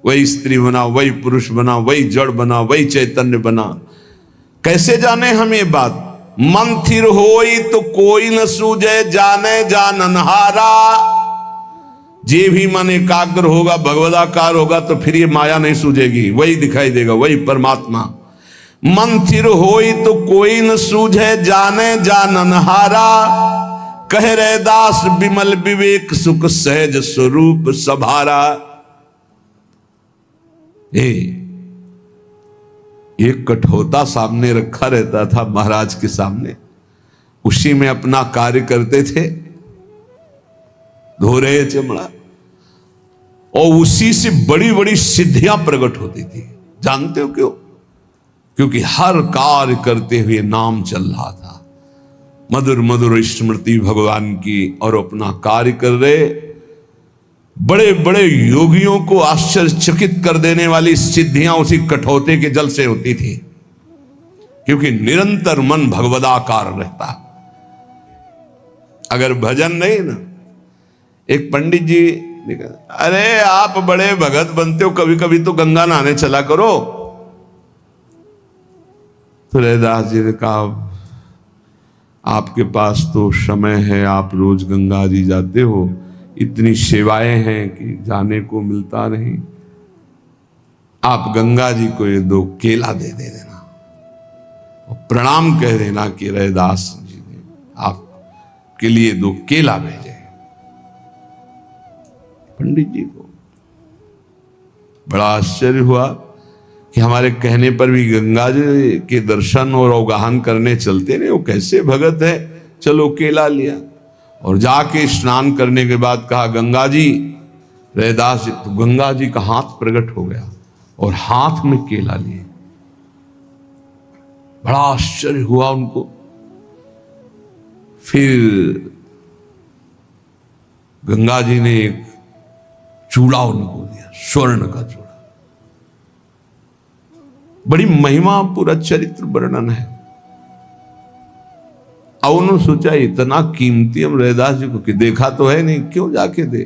वही स्त्री बना, वही पुरुष बना, वही जड़ बना, वही चैतन्य बना। कैसे जाने हम ये बात। मन थिर होई तो कोई न सूझे, जाने जाननहारा। जे भी मन एकाग्र होगा, भगवदाकार होगा, तो फिर ये माया नहीं सूझेगी, वही दिखाई देगा, वही परमात्मा। मन थिर होई तो कोई न सूझे, जाने जाननहारा। कह रैदास विमल विवेक सुख सहज स्वरूप सभारा। एक कठोता सामने रखा रहता था महाराज के सामने, उसी में अपना कार्य करते थे, धो रहे चमड़ा, और उसी से बड़ी बड़ी सिद्धियां प्रकट होती थी। जानते हो क्यों? क्योंकि हर कार्य करते हुए नाम चल रहा था, मधुर मधुर स्मृति भगवान की, और अपना कार्य कर रहे। बड़े बड़े योगियों को आश्चर्यचकित कर देने वाली सिद्धियां उसी कठौते के जल से होती थी, क्योंकि निरंतर मन भगवदाकार रहता। अगर भजन नहीं ना, एक पंडित जी ने कहा, अरे आप बड़े भगत बनते हो, कभी कभी तो गंगा नहाने चला करो। तो रैदास जी ने कहा, आपके पास तो समय है, आप रोज गंगा जी जाते हो, इतनी सेवाएं हैं कि जाने को मिलता नहीं। आप गंगा जी को ये 2 केला दे देना और प्रणाम कह देना कि रैदास जी ने आपके लिए 2 केला भेजे। पंडित जी को बड़ा आश्चर्य हुआ कि हमारे कहने पर भी गंगा जी के दर्शन और अवगाहन करने चलते नहीं, वो कैसे भगत है। चलो केला लिया और जाके स्नान करने के बाद कहा, गंगा जी। रैदास जी, तो गंगा जी का हाथ प्रकट हो गया और हाथ में केला लिए। बड़ा आश्चर्य हुआ उनको। फिर गंगा जी ने एक चूड़ा उनको दिया, स्वर्ण का चूड़ा। बड़ी महिमा, पूरा चरित्र वर्णन है। अब उन्होंने सोचा इतना कीमती हम रैदास जी को कि देखा तो है नहीं, क्यों जाके दे।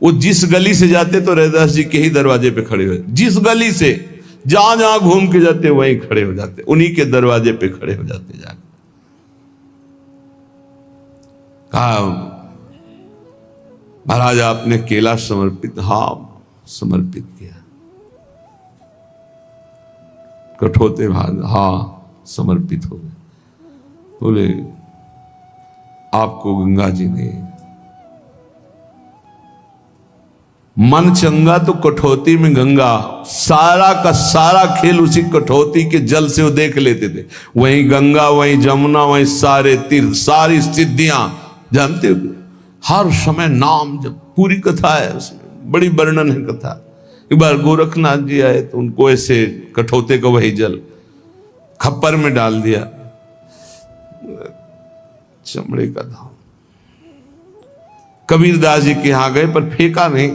वो जिस गली से जाते तो रैदास जी के ही दरवाजे पे खड़े हुए, जिस गली से जहां जहां घूम के जाते वहीं खड़े हो जाते, उन्हीं के दरवाजे पे खड़े हो जाते। जाके कहा, महाराज आपने केला समर्पित? हाँ समर्पित किया। कठोते भाग, हाँ समर्पित हो गए। बोले आपको गंगा जी ने मन चंगा तो कठौती में गंगा, सारा का सारा खेल उसी कठौती के जल से वो देख लेते थे। वहीं गंगा, वहीं जमुना, वहीं सारे तीर्थ, सारी सिद्धियां, जानते हो हर समय नाम जब, पूरी कथा है उसमें, बड़ी वर्णन है कथा। एक बार गोरखनाथ जी आए तो उनको ऐसे कठौते का वही जल खप्पर में डाल दिया, चमड़े का था। कबीरदास जी के यहां गए पर फेंका नहीं।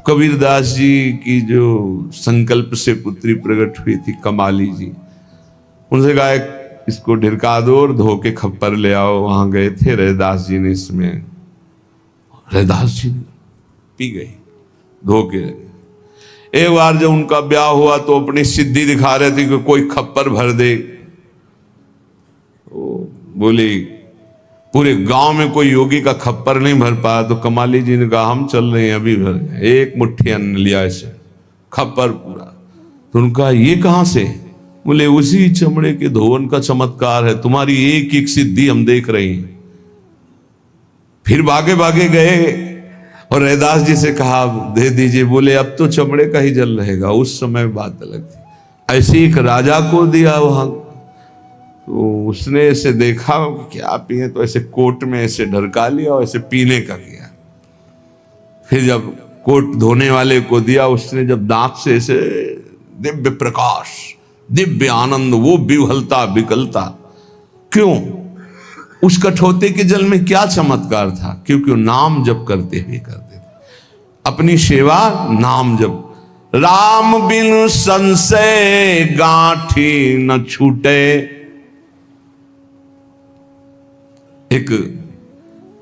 कबीरदास जी की जो संकल्प से पुत्री प्रकट हुई थी कमाली जी, उनसे कहा इसको ढिरका दो और धो के खप्पर ले आओ। वहां गए थे रैदास जी ने, इसमें रैदास जी पी गए धो के। एक बार जब उनका ब्याह हुआ तो अपनी सिद्धि दिखा रहे थे कि कोई खप्पर भर दे। बोले पूरे गांव में कोई योगी का खप्पर नहीं भर पाया, तो कमाली जी ने कहा हम चल रहे हैं अभी भर। एक मुट्ठी अन्न लिया ऐसे खप्पर पूरा। तो उनका ये कहां से? बोले उसी चमड़े के धोवन का चमत्कार है, तुम्हारी एक एक सिद्धि हम देख रहे हैं। फिर भागे भागे गए और रैदास जी से कहा दे दीजिए। बोले अब तो चमड़े का ही जल रहेगा, उस समय बात अलग थी। ऐसे एक राजा को दिया वहां, तो उसने ऐसे देखा क्या पिए, तो ऐसे कोट में ऐसे ढरका लिया और ऐसे पीने का किया। फिर जब कोट धोने वाले को दिया, उसने जब दांत से ऐसे दिव्य प्रकाश, दिव्य आनंद, वो विह्वलता विकलता। क्यों? उस कठौते के जल में क्या चमत्कार था? क्योंकि वो नाम जप करते हुए करते थे अपनी सेवा। नाम जप, राम बिन संशय गांठी न छूटे। एक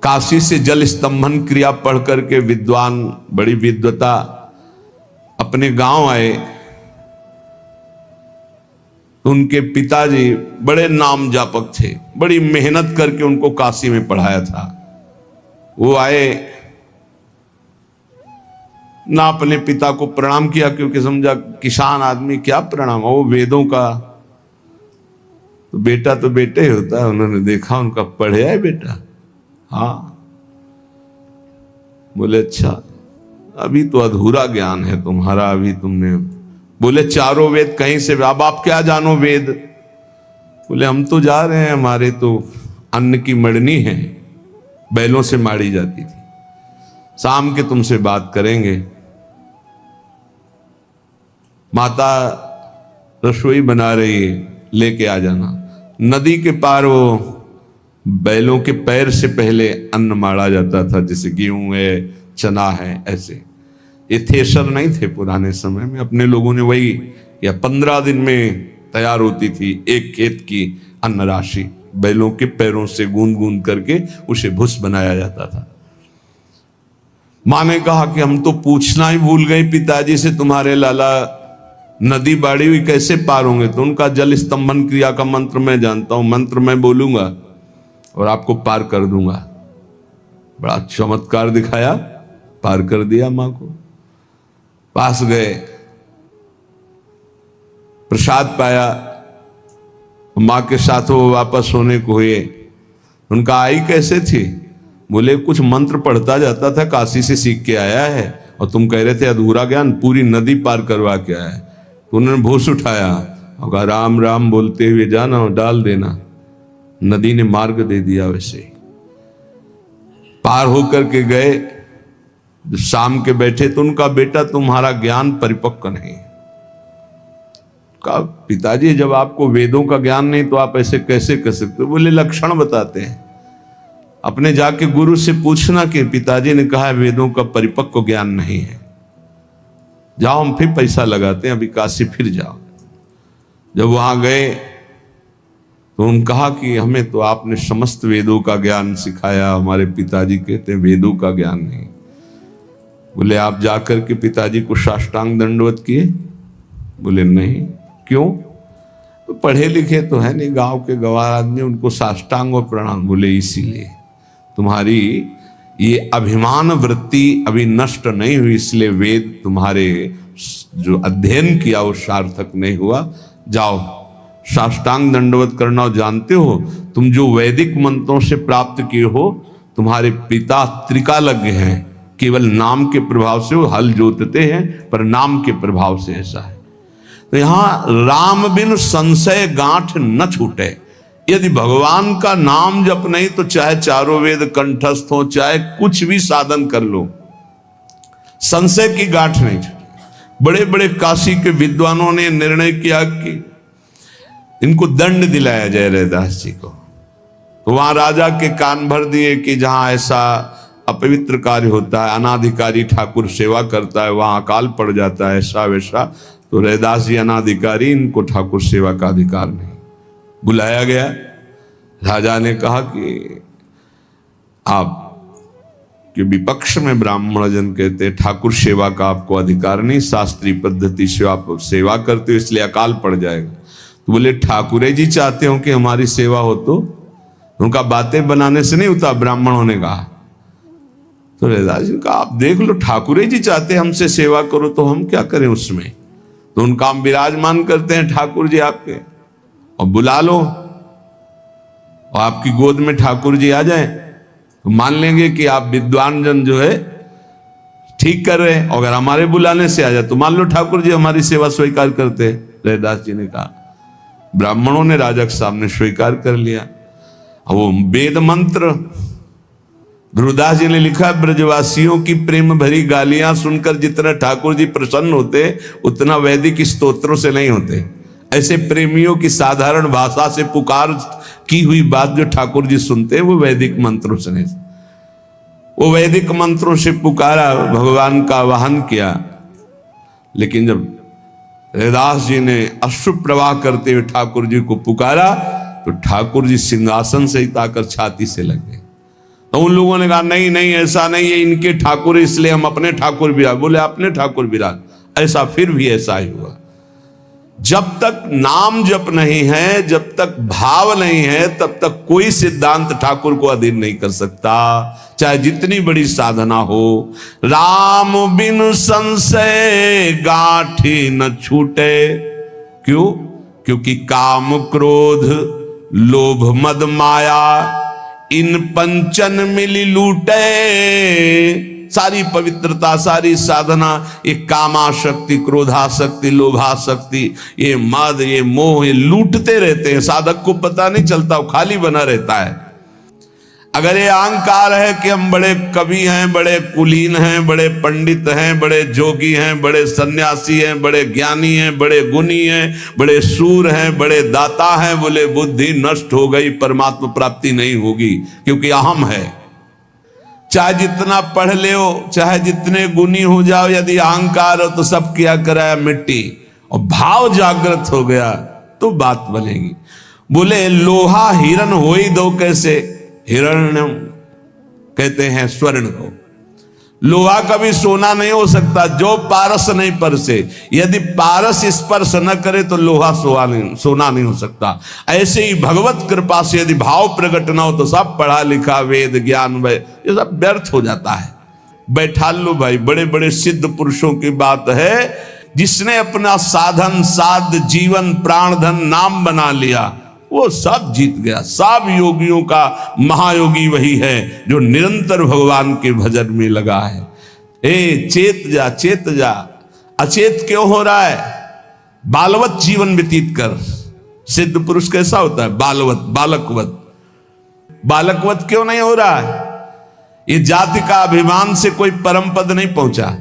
काशी से जल स्तंभन क्रिया पढ़ करके विद्वान, बड़ी विद्वता, अपने गांव आए। उनके पिताजी बड़े नाम जापक थे, बड़ी मेहनत करके उनको काशी में पढ़ाया था। वो आए ना, अपने पिता को प्रणाम किया, क्योंकि समझा किसान आदमी क्या प्रणाम, वो वेदों का तो बेटा तो बेटे ही होता है। उन्होंने देखा उनका, पढ़े है बेटा? हाँ। बोले अच्छा, अभी तो अधूरा ज्ञान है तुम्हारा, अभी तुमने। बोले चारों वेद कहीं से, अब आप क्या जानो वेद? बोले हम तो जा रहे हैं, हमारे तो अन्न की मड़नी है, बैलों से माड़ी जाती थी, शाम के तुमसे बात करेंगे। माता रसोई बना रही है, लेके आ जाना। नदी के पार वो बैलों के पैर से पहले अन्न माड़ा जाता था, जैसे गेहूं है, चना है, ऐसे। ये थ्रेशर नहीं थे पुराने समय में, अपने लोगों ने वही, या 15 दिन में तैयार होती थी एक खेत की अन्न राशि। बैलों के पैरों से गूंद गूंद करके उसे भुस बनाया जाता था। मां ने कहा कि हम तो पूछना ही भूल गए पिताजी से, तुम्हारे लाला नदी बाड़ी हुई कैसे पार होंगे? तो उनका जल स्तंभन क्रिया का मंत्र मैं जानता हूं, मंत्र मैं बोलूंगा और आपको पार कर दूंगा। बड़ा चमत्कार दिखाया, पार कर दिया। मां को पास गए, प्रसाद पाया, मां के साथ वो वापस होने को हुए। उनका आई कैसे थी? बोले कुछ मंत्र पढ़ता जाता था, काशी से सीख के आया है, और तुम कह रहे थे अधूरा ज्ञान, पूरी नदी पार करवा के आया है। तो उन्होंने भूस उठाया और कहा राम राम बोलते हुए जाना और डाल देना। नदी ने मार्ग दे दिया। वैसे पार होकर के गए, शाम के बैठे तो उनका बेटा तुम्हारा ज्ञान परिपक्व नहीं। कहा पिताजी जब आपको वेदों का ज्ञान नहीं तो आप ऐसे कैसे कर सकते? बोले लक्षण बताते हैं, अपने जाके गुरु से पूछना कि पिताजी ने कहा वेदों का परिपक्व ज्ञान नहीं है। जाओ हम फिर पैसा लगाते हैं, अभी काशी फिर जाओ। जब वहां गए तो उन्होंने कहा कि हमें तो आपने समस्त वेदों का ज्ञान सिखाया, हमारे पिताजी कहते हैं वेदों का ज्ञान नहीं। बोले आप जाकर के पिताजी को साष्टांग दंडवत किए? बोले नहीं। क्यों? तो पढ़े लिखे तो है नहीं, गांव के गवार आदमी, उनको साष्टांग और प्रणाम। बोले इसीलिए तुम्हारी ये अभिमान वृत्ति अभी नष्ट नहीं हुई, इसलिए वेद तुम्हारे जो अध्ययन किया वो सार्थक नहीं हुआ। जाओ साष्टांग दंडवत करना और जानते हो तुम जो वैदिक मंत्रों से प्राप्त किए हो, तुम्हारे पिता त्रिकालज्ञ हैं, केवल नाम के प्रभाव से वो हल जोतते हैं, पर नाम के प्रभाव से ऐसा है। तो यहां राम बिन संशय गांठ न छूटे। यदि भगवान का नाम जप नहीं तो चाहे चारों वेद कंठस्थ हो, चाहे कुछ भी साधन कर लो, संशय की गांठ नहीं छूटे। बड़े बड़े काशी के विद्वानों ने निर्णय किया कि इनको दंड दिलाया जाए रैदास जी को। तो वहां राजा के कान भर दिए कि जहां ऐसा अपवित्र कार्य होता है, अनाधिकारी ठाकुर सेवा करता है, वहां अकाल पड़ जाता है, ऐसा वैसा। तो रैदास जी अनाधिकारी, इनको ठाकुर सेवा का अधिकार नहीं। बुलाया गया, राजा ने कहा कि आप के विपक्ष में ब्राह्मण जन कहते हैं ठाकुर सेवा का आपको अधिकार नहीं, शास्त्रीय पद्धति से आप सेवा करते हो इसलिए अकाल पड़ जाएगा। तो बोले ठाकुरे जी चाहते हो कि हमारी सेवा हो, तो उनका बातें बनाने से नहीं होता, ब्राह्मणों ने कहा। तो रैदास जी ने कहा आप देख लो, ठाकुरे जी चाहते हमसे सेवा करो तो हम क्या करें उसमें। तो उनका हम विराजमान करते हैं ठाकुर जी आपके, और बुला लो और आपकी गोद में ठाकुर जी आ जाए तो मान लेंगे कि आप विद्वान जन जो है ठीक कर रहे हैं। अगर हमारे बुलाने से आ जाए तो मान लो ठाकुर जी हमारी सेवा स्वीकार करते हैं। रैदास जी ने कहा, ब्राह्मणों ने राजा के सामने स्वीकार कर लिया। वो वेद मंत्र ध्रुवदास जी ने लिखा, ब्रजवासियों की प्रेम भरी गालियां सुनकर जितना ठाकुर जी प्रसन्न होते उतना वैदिक स्तोत्रों से नहीं होते। ऐसे प्रेमियों की साधारण भाषा से पुकार की हुई बात जो ठाकुर जी सुनते हैं वो वैदिक मंत्रों से नहीं। वो वैदिक मंत्रों से पुकारा, भगवान का आवाहन किया। लेकिन जब रैदास जी ने अश्रु प्रवाह करते हुए ठाकुर जी को पुकारा तो ठाकुर जी सिंहासन से ही ताकर छाती से लग गए। तो उन लोगों ने कहा नहीं नहीं ऐसा नहीं है, इनके ठाकुर इसलिए हम अपने ठाकुर विराज। बोले अपने ठाकुर विराज, ऐसा फिर भी ऐसा ही हुआ। जब तक नाम जप नहीं है, जब तक भाव नहीं है, तब तक कोई सिद्धांत ठाकुर को अधीन नहीं कर सकता, चाहे जितनी बड़ी साधना हो। राम बिन संशय गांठी न छूटे। क्यों? क्योंकि काम क्रोध लोभ मद माया इन पंचन मिली लूटे। सारी पवित्रता, सारी साधना ये कामाशक्ति, क्रोधाशक्ति, लोभाशक्ति, ये मद, ये मोह, ये लूटते रहते हैं। साधक को पता नहीं चलता, वो खाली बना रहता है। अगर ये अहंकार है कि हम बड़े कवि हैं, बड़े कुलीन हैं, बड़े पंडित हैं, बड़े जोगी हैं, बड़े सन्यासी हैं, बड़े ज्ञानी हैं, बड़े गुणी हैं, बड़े सूर हैं, बड़े दाता हैं, बोले बुद्धि नष्ट हो गई, परमात्मा प्राप्ति नहीं होगी, क्योंकि अहम है। चाहे जितना पढ़ ले हो, चाहे जितने गुणी हो जाओ, यदि अहंकार हो तो सब किया कराया मिट्टी। और भाव जागृत हो गया तो बात बनेगी। बोले लोहा हिरण हो ही दो कैसे? हिरण्यम कहते हैं स्वर्ण को। लोहा कभी सोना नहीं हो सकता जो पारस नहीं परसे। यदि पारस स्पर्श न करे तो लोहा सोना नहीं हो सकता। ऐसे ही भगवत कृपा से यदि भाव प्रकट न हो तो सब पढ़ा लिखा वेद ज्ञान ये सब व्यर्थ हो जाता है। बैठा लो भाई, बड़े बड़े सिद्ध पुरुषों की बात है, जिसने अपना साधन साध जीवन प्राण धन नाम बना लिया वो सब जीत गया। सब योगियों का महायोगी वही है जो निरंतर भगवान के भजन में लगा है। ए चेत जा, चेत जा। अचेत क्यों हो रहा है? बालवत जीवन व्यतीत कर। सिद्ध पुरुष कैसा होता है? बालवत, बालकवत। बालकवत क्यों नहीं हो रहा है? ये जाति का अभिमान से कोई परम पद नहीं पहुंचा।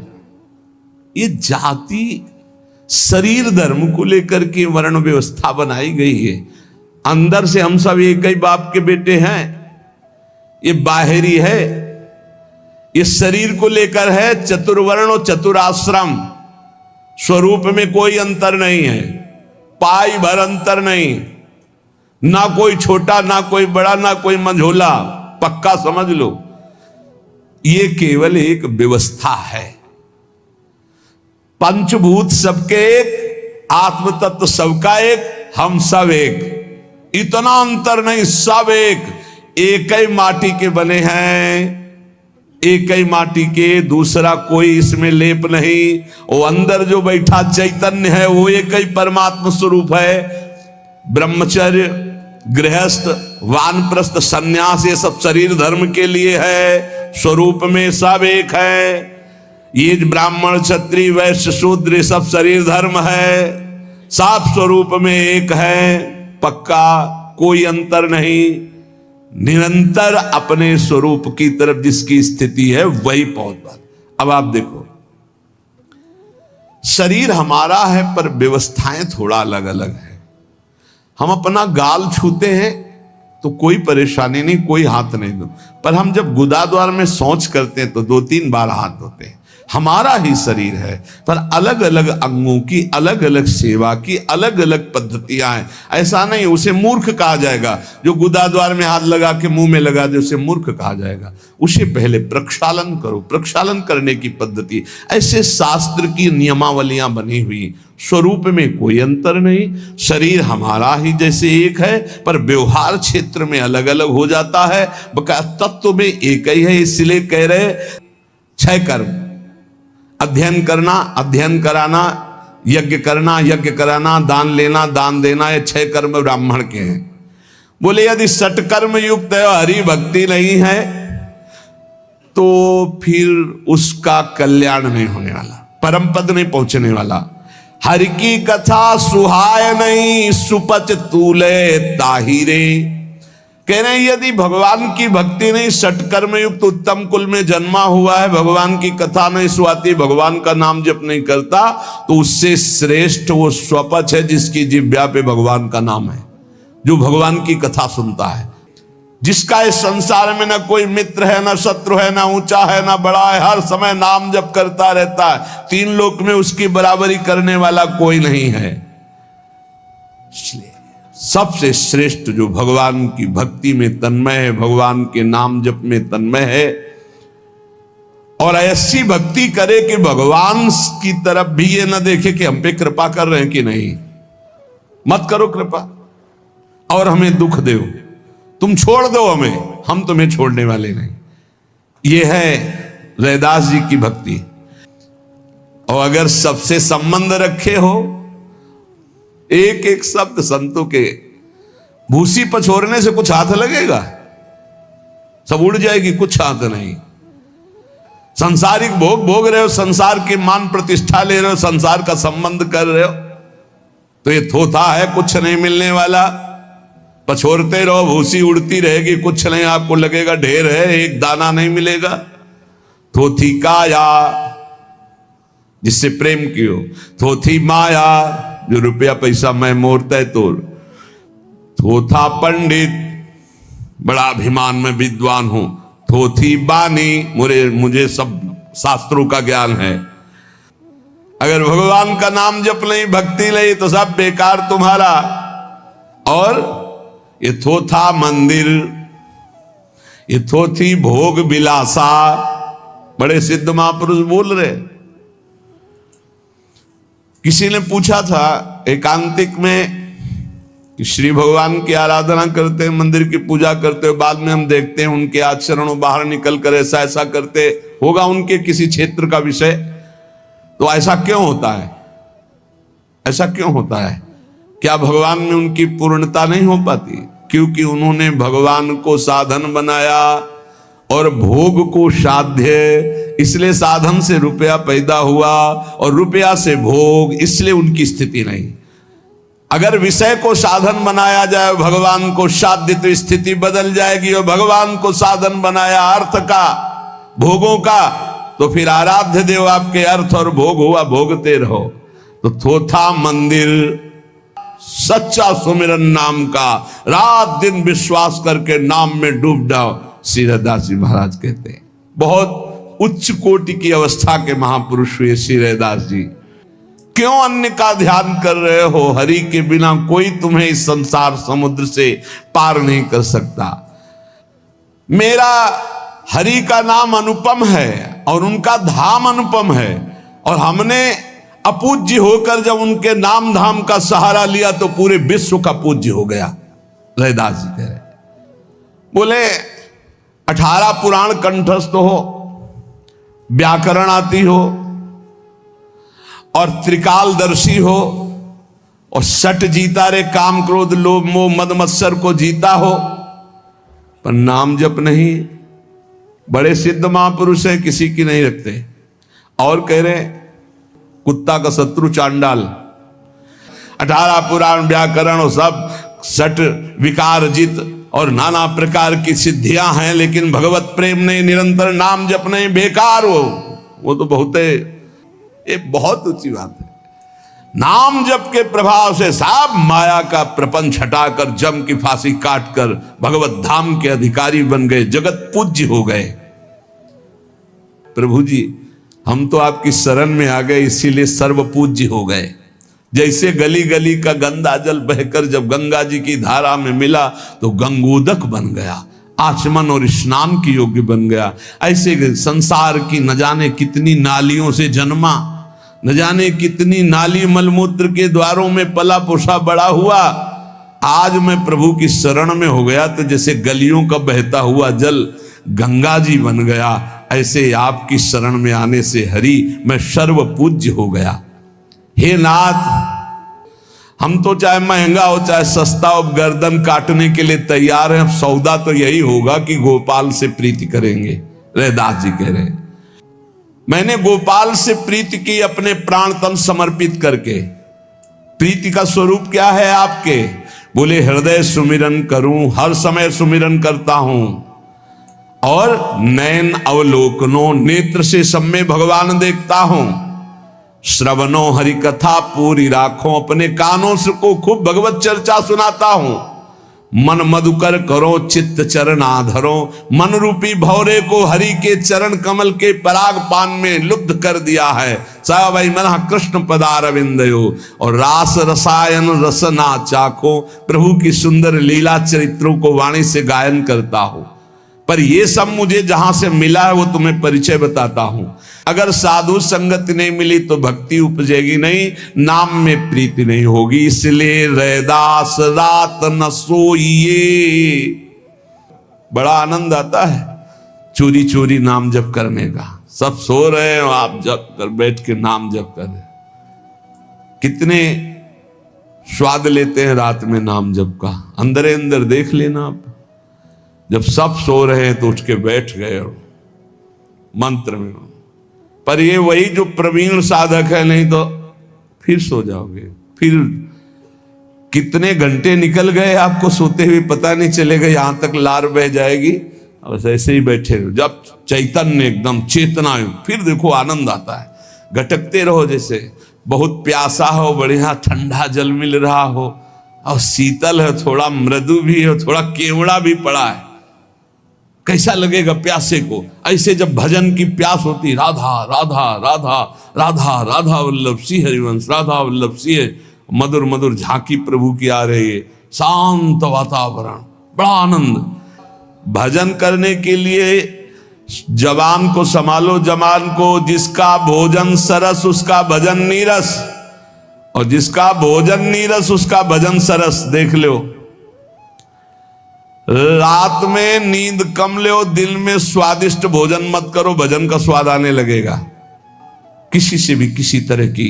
ये जाति शरीर धर्म को लेकर के वर्ण व्यवस्था बनाई गई है। अंदर से हम सब एक ही बाप के बेटे हैं, ये बाहरी है। ये शरीर को लेकर है चतुर्वर्ण और चतुराश्रम। स्वरूप में कोई अंतर नहीं है, पाई भर अंतर नहीं। ना कोई छोटा, ना कोई बड़ा, ना कोई मंझोला। पक्का समझ लो, ये केवल एक व्यवस्था है। पंचभूत सबके एक, आत्म तत्व सबका एक, हम सब एक। इतना अंतर नहीं, सब एक ही माटी के बने हैं, एक ही माटी के, दूसरा कोई इसमें लेप नहीं। वो अंदर जो बैठा चैतन्य है वो एक ही परमात्मा स्वरूप है। ब्रह्मचर्य, गृहस्थ, वानप्रस्थ, सन्यास, ये सब शरीर धर्म के लिए है। स्वरूप में सब एक है। ये ब्राह्मण, क्षत्रिय, वैश्य, शूद्र, ये सब शरीर धर्म है। साफ स्वरूप में एक है, पक्का, कोई अंतर नहीं। निरंतर अपने स्वरूप की तरफ जिसकी स्थिति है वही पहुंच पाता। अब आप देखो, शरीर हमारा है पर व्यवस्थाएं थोड़ा अलग अलग है। हम अपना गाल छूते हैं तो कोई परेशानी नहीं, कोई हाथ नहीं दो, पर हम जब गुदाद्वार में शौच करते हैं तो 2-3 बार हाथ धोते हैं। हमारा ही शरीर है पर अलग अलग अंगों की अलग अलग सेवा की अलग अलग पद्धतियां हैं। ऐसा नहीं उसे मूर्ख कहा जाएगा, जो गुदाद्वार में हाथ लगा के मुंह में लगा दे उसे मूर्ख कहा जाएगा। उसे पहले प्रक्षालन करो, प्रक्षालन करने की पद्धति, ऐसे शास्त्र की नियमावलियां बनी हुई। स्वरूप में कोई अंतर नहीं, शरीर हमारा ही जैसे एक है पर व्यवहार क्षेत्र में अलग अलग हो जाता है। तत्व में एक ही है। इसलिए कह रहे 6 कर्म, अध्ययन करना, अध्ययन कराना, यज्ञ करना, यज्ञ कराना, दान लेना, दान देना, ये 6 कर्म ब्राह्मण के हैं। बोले यदि सटकर्म युक्त है और हरि भक्ति नहीं है तो फिर उसका कल्याण नहीं होने वाला, परम पद नहीं पहुंचने वाला। हरि की कथा सुहाय नहीं, सुपच तूले ताहिरे। कह रहे हैं यदि भगवान की भक्ति नहीं, सटकर्म युक्त उत्तम कुल में जन्मा हुआ है, भगवान की कथा नहीं सुहाती, भगवान का नाम जप नहीं करता, तो उससे श्रेष्ठ वो स्वपच है जिसकी जिह्वा पे भगवान का नाम है, जो भगवान की कथा सुनता है, जिसका इस संसार में ना कोई मित्र है, ना शत्रु है, ना ऊंचा है, ना बड़ा है, हर समय नाम जप करता रहता है। 3 लोक में उसकी बराबरी करने वाला कोई नहीं है। इसलिए सबसे श्रेष्ठ जो भगवान की भक्ति में तन्मय है, भगवान के नाम जप में तन्मय है, और ऐसी भक्ति करे कि भगवान की तरफ भी ये ना देखे कि हम पे कृपा कर रहे हैं कि नहीं। मत करो कृपा और हमें दुख दो, तुम छोड़ दो हमें, हम तुम्हें छोड़ने वाले नहीं। ये है रैदास जी की भक्ति। और अगर सबसे संबंध रखे हो, एक एक शब्द संतों के, भूसी पछोरने से कुछ हाथ लगेगा? सब उड़ जाएगी, कुछ हाथ नहीं। सांसारिक भोग भोग रहे हो, संसार की मान प्रतिष्ठा ले रहे हो, संसार का संबंध कर रहे हो, तो ये थोथा है, कुछ नहीं मिलने वाला। पछोरते रहो, भूसी उड़ती रहेगी, कुछ नहीं आपको लगेगा ढेर है, एक दाना नहीं मिलेगा। थोथी काया जिससे प्रेम कियो, थोथी माया जो रुपया पैसा मैं मोरता है तोड़, थोथा पंडित बड़ा अभिमान में विद्वान हूं, थोथी बानी मुझे सब शास्त्रों का ज्ञान है। अगर भगवान का नाम जप नहीं, भक्ति नहीं, तो सब बेकार तुम्हारा। और ये थोथा मंदिर, ये थोथी भोग विलासा, बड़े सिद्ध महापुरुष बोल रहे। किसी ने पूछा था एकांतिक में कि श्री भगवान की आराधना करते हैं, मंदिर की पूजा करते हो, बाद में हम देखते हैं उनके आचरणों बाहर निकल कर ऐसा ऐसा करते, होगा उनके किसी क्षेत्र का विषय, तो ऐसा क्यों होता है? ऐसा क्यों होता है? क्या भगवान में उनकी पूर्णता नहीं हो पाती? क्योंकि उन्होंने भगवान को साधन बनाया और भोग को साध्य, इसलिए साधन से रुपया पैदा हुआ और रुपया से भोग, इसलिए उनकी स्थिति नहीं। अगर विषय को साधन बनाया जाए, भगवान को साध्य, तो स्थिति बदल जाएगी। और भगवान को साधन बनाया अर्थ का, भोगों का, तो फिर आराध्य देव आपके अर्थ और भोग हुआ, भोगते रहो। तो थोथा मंदिर, सच्चा सुमिरन नाम का, रात दिन विश्वास करके नाम में डूब जाओ, श्री रैदास जी महाराज कहते हैं। बहुत उच्च कोटि की अवस्था के महापुरुष हुए श्री रैदास जी। क्यों अन्य का ध्यान कर रहे हो? हरि के बिना कोई तुम्हें इस संसार समुद्र से पार नहीं कर सकता। मेरा हरि का नाम अनुपम है और उनका धाम अनुपम है, और हमने अपूज्य होकर जब उनके नाम धाम का सहारा लिया तो पूरे विश्व का पूज्य हो गया। रैदास जी कह रहे, बोले 18 पुराण कंठस्थ हो, व्याकरण आती हो और त्रिकालदर्शी हो और सट जीता रे काम क्रोध लोभ मोह मद मत्सर को जीता हो, पर नाम जप नहीं। बड़े सिद्ध महापुरुष है, किसी की नहीं रखते। और कह रहे कुत्ता का शत्रु चांडाल, 18 पुराण व्याकरण और सब सट विकार जित और नाना प्रकार की सिद्धियां हैं, लेकिन भगवत प्रेम नहीं, निरंतर नाम जप नहीं, बेकार हो। वो तो बहुत ऊंची बात है। नाम जप के प्रभाव से सब माया का प्रपंच हटाकर जम की फांसी काटकर भगवत धाम के अधिकारी बन गए, जगत पूज्य हो गए। प्रभु जी हम तो आपकी शरण में आ गए, इसीलिए सर्व पूज्य हो गए। जैसे गली गली का गंदा जल बहकर जब गंगा जी की धारा में मिला तो गंगोदक बन गया, आचमन और स्नान की योग्य बन गया। ऐसे संसार की न जाने कितनी नालियों से जन्मा, न जाने कितनी नाली मलमूत्र के द्वारों में पला पोसा बड़ा हुआ। आज मैं प्रभु की शरण में हो गया तो जैसे गलियों का बहता हुआ जल गंगा जी बन गया, ऐसे आपकी शरण में आने से हरि मैं सर्व पूज्य हो गया। हे नाथ, हम तो चाहे महंगा हो चाहे सस्ता हो, गर्दन काटने के लिए तैयार हैं। सौदा तो यही होगा कि गोपाल से प्रीति करेंगे। रैदास जी कह रहे हैं मैंने गोपाल से प्रीति की अपने प्राण तन समर्पित करके। प्रीति का स्वरूप क्या है आपके? बोले हृदय सुमिरन करूं, हर समय सुमिरन करता हूं, और नयन अवलोकनो, नेत्र से सब में भगवान देखता हूं। श्रवणो हरि कथा पूरी राखो, अपने कानों से को खूब भगवत चर्चा सुनाता हूं। मन मधुकर करो चित्त चरण आधरो, मन रूपी भौरे को हरि के चरण कमल के पराग पान में लुब्ध कर दिया है। स वै मन कृष्ण पदारविंदयो, और रास रसायन रसना चाको, प्रभु की सुंदर लीला चरित्रों को वाणी से गायन करता हूं। पर ये सब मुझे जहां से मिला है वो तुम्हें परिचय बताता हूं। अगर साधु संगत नहीं मिली तो भक्ति उपजेगी नहीं, नाम में प्रीति नहीं होगी। इसलिए रैदास रात न सोइए। बड़ा आनंद आता है चोरी चोरी नाम जप करने का। सब सो रहे हैं, आप जप कर बैठ के नाम जप कर रहे। कितने स्वाद लेते हैं रात में नाम जप का, अंदर अंदर देख लेना आप। जब सब सो रहे हैं तो उठ के बैठ गए मंत्र में। पर ये वही जो प्रवीण साधक है, नहीं तो फिर सो जाओगे। फिर कितने घंटे निकल गए आपको सोते हुए पता नहीं चलेगा, यहां तक लार बह जाएगी। बस ऐसे ही बैठे रहो। जब चैतन्य एकदम चेतना, फिर देखो आनंद आता है। घटकते रहो, जैसे बहुत प्यासा हो, बढ़िया ठंडा जल मिल रहा हो, और शीतल है, थोड़ा मृदु भी है, थोड़ा केवड़ा भी पड़ा है। कैसा लगेगा प्यासे को? ऐसे जब भजन की प्यास होती, राधा राधा राधा राधा राधा वल्लभ सिंह हरिवंश, राधा वल्लभ सिंह, मधुर मधुर झांकी प्रभु की आ रही है, शांत वातावरण, बड़ा आनंद। भजन करने के लिए जवान को संभालो, जवान को। जिसका भोजन सरस उसका भजन नीरस, और जिसका भोजन नीरस उसका भजन सरस। देख लो, रात में नींद कम लो, दिन में स्वादिष्ट भोजन मत करो, भजन का स्वाद आने लगेगा। किसी से भी किसी तरह की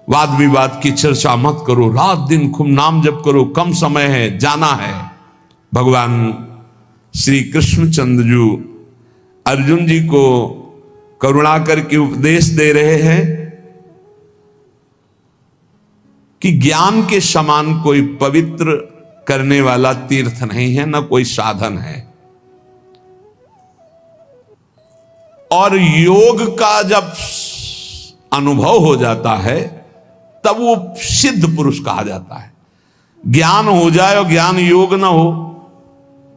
वाद विवाद की चर्चा मत करो, रात दिन खूब नाम जप करो। कम समय है, जाना है। भगवान श्री कृष्णचंद्र जी अर्जुन जी को करुणा करके उपदेश दे रहे हैं कि ज्ञान के समान कोई पवित्र करने वाला तीर्थ नहीं है, ना कोई साधन है। और योग का जब अनुभव हो जाता है तब वो सिद्ध पुरुष कहा जाता है। ज्ञान हो जाए और ज्ञान योग ना हो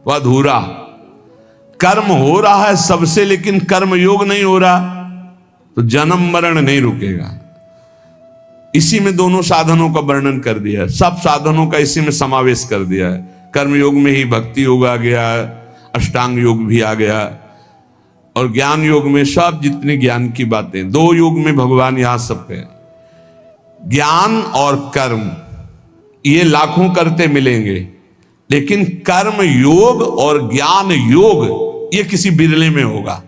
वह अधूरा। कर्म हो रहा है सबसे, लेकिन कर्म योग नहीं हो रहा तो जन्म मरण नहीं रुकेगा। इसी में दोनों साधनों का वर्णन कर दिया है, सब साधनों का इसी में समावेश कर दिया है। कर्म योग में ही भक्ति योग आ गया, अष्टांग योग भी आ गया, और ज्ञान योग में सब जितने ज्ञान की बातें, दो योग में भगवान यहां सब है। ज्ञान और कर्म ये लाखों करते मिलेंगे, लेकिन कर्म योग और ज्ञान योग ये किसी बिरले में होगा।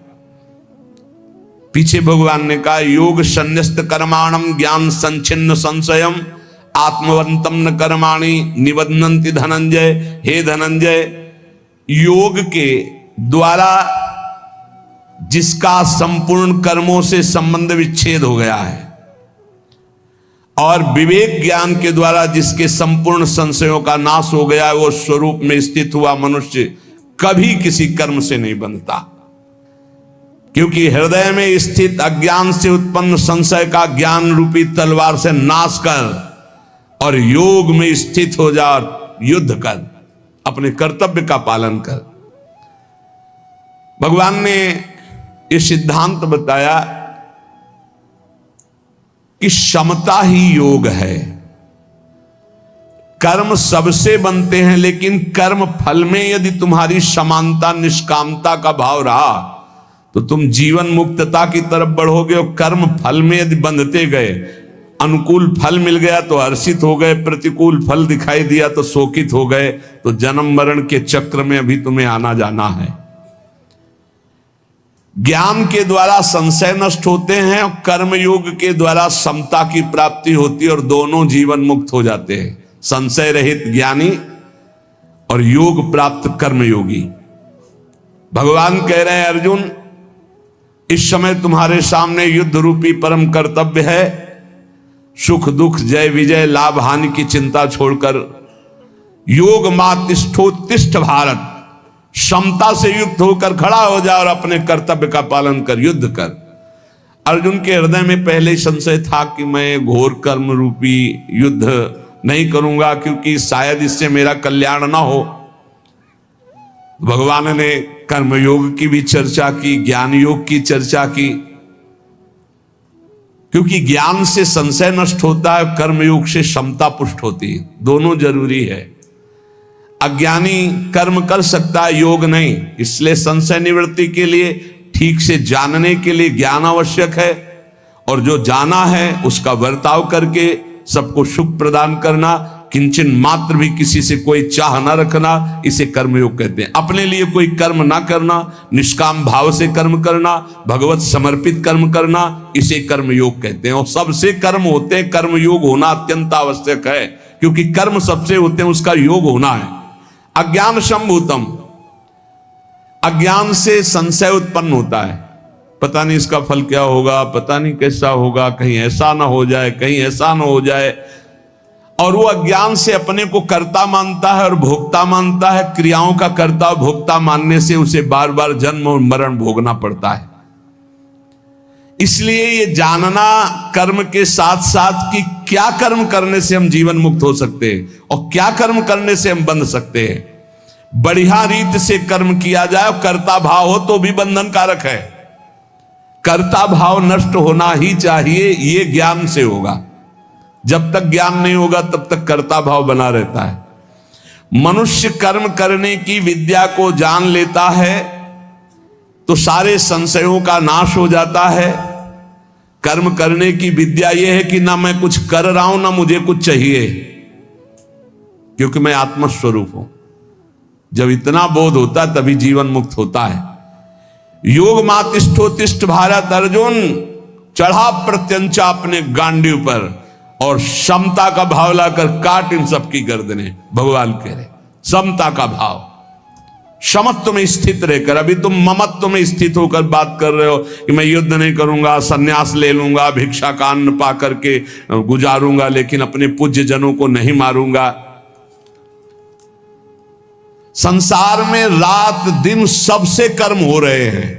पीछे भगवान ने कहा योग संन्यस्त कर्माणम ज्ञान संचिन्न संशयम आत्मवंतम न कर्माणि निबध्नन्ति धनंजय। हे धनंजय, योग के द्वारा जिसका संपूर्ण कर्मों से संबंध विच्छेद हो गया है और विवेक ज्ञान के द्वारा जिसके संपूर्ण संशयों का नाश हो गया है, वो स्वरूप में स्थित हुआ मनुष्य कभी किसी कर्म से नहीं बंधता, क्योंकि हृदय में स्थित अज्ञान से उत्पन्न संशय का ज्ञान रूपी तलवार से नाश कर और योग में स्थित हो जा और युद्ध कर, अपने कर्तव्य का पालन कर। भगवान ने यह सिद्धांत बताया कि समता ही योग है। कर्म सबसे बनते हैं, लेकिन कर्म फल में यदि तुम्हारी समानता निष्कामता का भाव रहा तो तुम जीवन मुक्तता की तरफ बढ़ोगे। और कर्म फल में यदि बंधते गए, अनुकूल फल मिल गया तो हर्षित हो गए, प्रतिकूल फल दिखाई दिया तो शोकित हो गए, तो जन्म मरण के चक्र में अभी तुम्हें आना जाना है। ज्ञान के द्वारा संशय नष्ट होते हैं और कर्म योग के द्वारा समता की प्राप्ति होती है और दोनों जीवन मुक्त हो जाते हैं। संशय रहित ज्ञानी और योग प्राप्त कर्मयोगी। भगवान कह रहे हैं, अर्जुन, इस समय तुम्हारे सामने युद्ध रूपी परम कर्तव्य है। सुख दुख जय विजय लाभ हानि की चिंता छोड़कर योग मातिष्ठोत्तिष्ठ भारत, समता से युक्त होकर खड़ा हो जा और अपने कर्तव्य का पालन कर, युद्ध कर। अर्जुन के हृदय में पहले ही संशय था कि मैं घोर कर्म रूपी युद्ध नहीं करूंगा, क्योंकि शायद इससे मेरा कल्याण ना हो। भगवान ने कर्म योग की भी चर्चा की, ज्ञान योग की चर्चा की, क्योंकि ज्ञान से संशय नष्ट होता है, कर्म योग से समता पुष्ट होती है। दोनों जरूरी है। अज्ञानी कर्म कर सकता है, योग नहीं। इसलिए संशय निवृत्ति के लिए, ठीक से जानने के लिए ज्ञान आवश्यक है, और जो जाना है उसका बर्ताव करके सबको सुख प्रदान करना, किंचन मात्र भी किसी से कोई चाह ना रखना, इसे कर्मयोग कहते हैं। अपने लिए कोई कर्म ना करना, निष्काम भाव से कर्म करना, भगवत समर्पित कर्म करना, इसे कर्मयोग कहते हैं। और सबसे कर्म होते हैं, कर्मयोग होना अत्यंत आवश्यक है, क्योंकि कर्म सबसे होते हैं, उसका योग होना है। अज्ञान संभूतम, अज्ञान से संशय उत्पन्न होता है। पता नहीं इसका फल क्या होगा, पता नहीं कैसा होगा, कहीं ऐसा ना हो जाए, कहीं ऐसा ना हो जाए। और वो अज्ञान से अपने को कर्ता मानता है और भोक्ता मानता है। क्रियाओं का कर्ता और भोक्ता मानने से उसे बार बार जन्म और मरण भोगना पड़ता है। इसलिए ये जानना कर्म के साथ साथ कि क्या कर्म करने से हम जीवन मुक्त हो सकते हैं और क्या कर्म करने से हम बंध सकते हैं। बढ़िया रीत से कर्म किया जाए, कर्ता भाव हो तो भी बंधन कारक है। कर्ता भाव नष्ट होना ही चाहिए, ये ज्ञान से होगा। जब तक ज्ञान नहीं होगा तब तक कर्ता भाव बना रहता है। मनुष्य कर्म करने की विद्या को जान लेता है तो सारे संशयों का नाश हो जाता है। कर्म करने की विद्या यह है कि ना मैं कुछ कर रहा हूं ना मुझे कुछ चाहिए, क्योंकि मैं आत्मस्वरूप हूं। जब इतना बोध होता है तभी जीवन मुक्त होता है। योग मातिष्ठोतिष्ठ भारत, अर्जुन चढ़ा प्रत्यंचा अपने गांडी पर और समता का भाव लाकर काट इन सबकी गर्दनें। भगवान कह रहे समता का भाव, समत्व में स्थित रहकर। अभी तुम ममत्व में स्थित होकर बात कर रहे हो कि मैं युद्ध नहीं करूंगा, सन्यास ले लूंगा, भिक्षा का अन्न पा करके गुजारूंगा, लेकिन अपने पूज्य जनों को नहीं मारूंगा। संसार में रात दिन सबसे कर्म हो रहे हैं,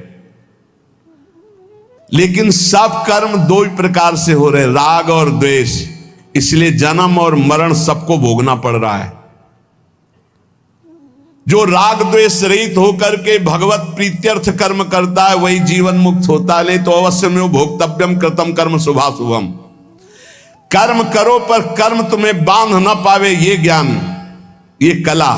लेकिन सब कर्म दो ही प्रकार से हो रहे, राग और द्वेष। इसलिए जन्म और मरण सबको भोगना पड़ रहा है। जो राग द्वेष रहित होकर के भगवत प्रीत्यर्थ कर्म करता है वही जीवन मुक्त होता है। ले तो अवश्य में भोक्तव्यम कृतम कर्म शुभाशुभम। कर्म करो पर कर्म तुम्हें बांध न पावे, ये ज्ञान, ये कला।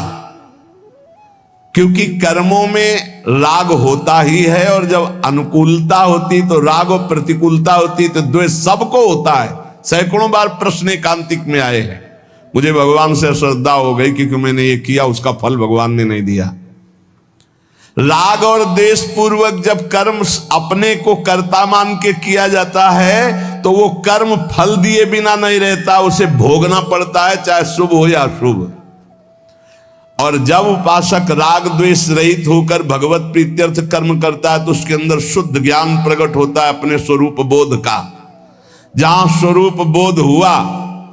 क्योंकि कर्मों में राग होता ही है, और जब अनुकूलता होती तो राग और प्रतिकूलता होती तो द्वेष सबको होता है। सैकड़ों बार प्रश्न एकांतिक में आए हैं, मुझे भगवान से श्रद्धा हो गई क्योंकि मैंने ये किया, उसका फल भगवान ने नहीं दिया। राग और द्वेष पूर्वक जब कर्म अपने को कर्ता मान के किया जाता है तो वो कर्म फल दिए बिना नहीं रहता, उसे भोगना पड़ता है, चाहे शुभ हो या अशुभ। और जब उपासक राग द्वेष रहित होकर भगवत प्रीत्यर्थ कर्म करता है तो उसके अंदर शुद्ध ज्ञान प्रकट होता है अपने स्वरूप बोध का। जहां स्वरूप बोध हुआ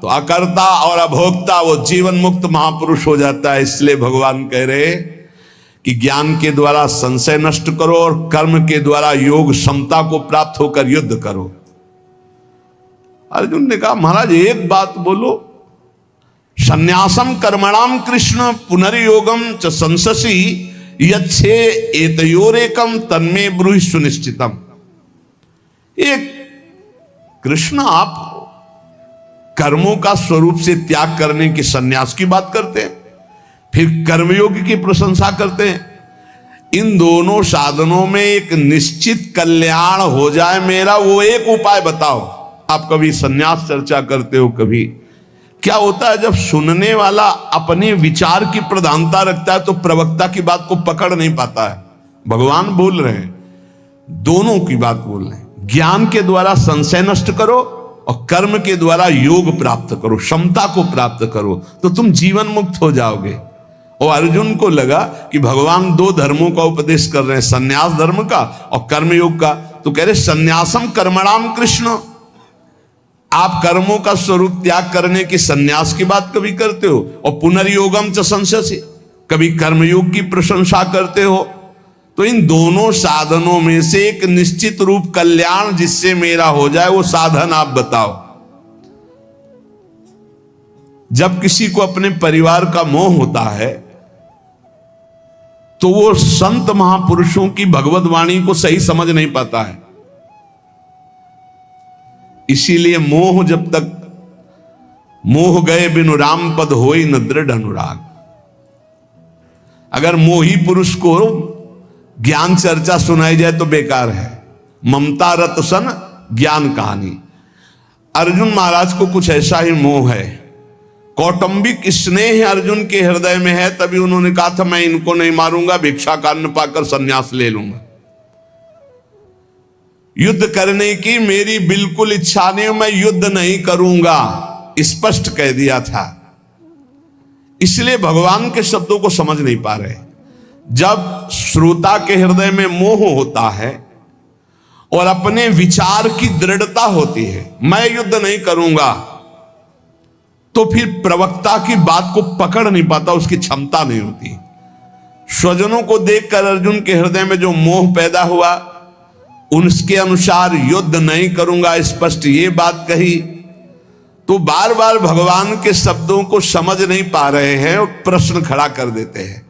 तो अकर्ता और अभोक्ता वो जीवन मुक्त महापुरुष हो जाता है। इसलिए भगवान कह रहे कि ज्ञान के द्वारा संशय नष्ट करो और कर्म के द्वारा योग क्षमता को प्राप्त होकर युद्ध करो। अर्जुन ने कहा महाराज एक बात बोलो, संन्यासम कर्मणाम कृष्ण पुनर्योगम च संससी यच्छे एतयोरेकम तन्मे ब्रूहि सुनिश्चितम। एक कृष्ण आप कर्मों का स्वरूप से त्याग करने की संन्यास की बात करते हैं, फिर कर्मयोग की प्रशंसा करते हैं। इन दोनों साधनों में एक निश्चित कल्याण हो जाए मेरा, वो एक उपाय बताओ। आप कभी संन्यास चर्चा करते हो, कभी क्या होता है जब सुनने वाला अपने विचार की प्रधानता रखता है तो प्रवक्ता की बात को पकड़ नहीं पाता है। भगवान बोल रहे हैं, दोनों की बात बोल रहे हैं, ज्ञान के द्वारा संशय नष्ट करो और कर्म के द्वारा योग प्राप्त करो, क्षमता को प्राप्त करो, तो तुम जीवन मुक्त हो जाओगे। और अर्जुन को लगा कि भगवान दो धर्मों का उपदेश कर रहे हैं, संन्यास धर्म का और कर्मयोग का। तो कह रहे संन्यासम कर्मणाम कृष्ण, आप कर्मों का स्वरूप त्याग करने की संन्यास की बात कभी करते हो, और पुनर्योगम च संशयसि, कभी कर्मयोग की प्रशंसा करते हो। तो इन दोनों साधनों में से एक निश्चित रूप कल्याण जिससे मेरा हो जाए वो साधन आप बताओ। जब किसी को अपने परिवार का मोह होता है तो वो संत महापुरुषों की भगवत वाणी को सही समझ नहीं पाता है। इसीलिए मोह जब तक मोह गए बिनु राम पद होई न दृढ़ अनुराग। अगर मोही पुरुष को ज्ञान चर्चा सुनाई जाए तो बेकार है। ममता रत सन ज्ञान कहानी। अर्जुन महाराज को कुछ ऐसा ही मोह है, कौटुंबिक स्नेह अर्जुन के हृदय में है, तभी उन्होंने कहा था मैं इनको नहीं मारूंगा, भिक्षा का अन्न पाकर संन्यास ले लूंगा। युद्ध करने की मेरी बिल्कुल इच्छा नहीं, मैं युद्ध नहीं करूंगा, स्पष्ट कह दिया था। इसलिए भगवान के शब्दों को समझ नहीं पा रहे। जब श्रोता के हृदय में मोह होता है और अपने विचार की दृढ़ता होती है, मैं युद्ध नहीं करूंगा, तो फिर प्रवक्ता की बात को पकड़ नहीं पाता, उसकी क्षमता नहीं होती। स्वजनों को देखकर अर्जुन के हृदय में जो मोह पैदा हुआ, उनके अनुसार युद्ध नहीं करूंगा स्पष्ट ये बात कही, तो बार बार भगवान के शब्दों को समझ नहीं पा रहे हैं और प्रश्न खड़ा कर देते हैं।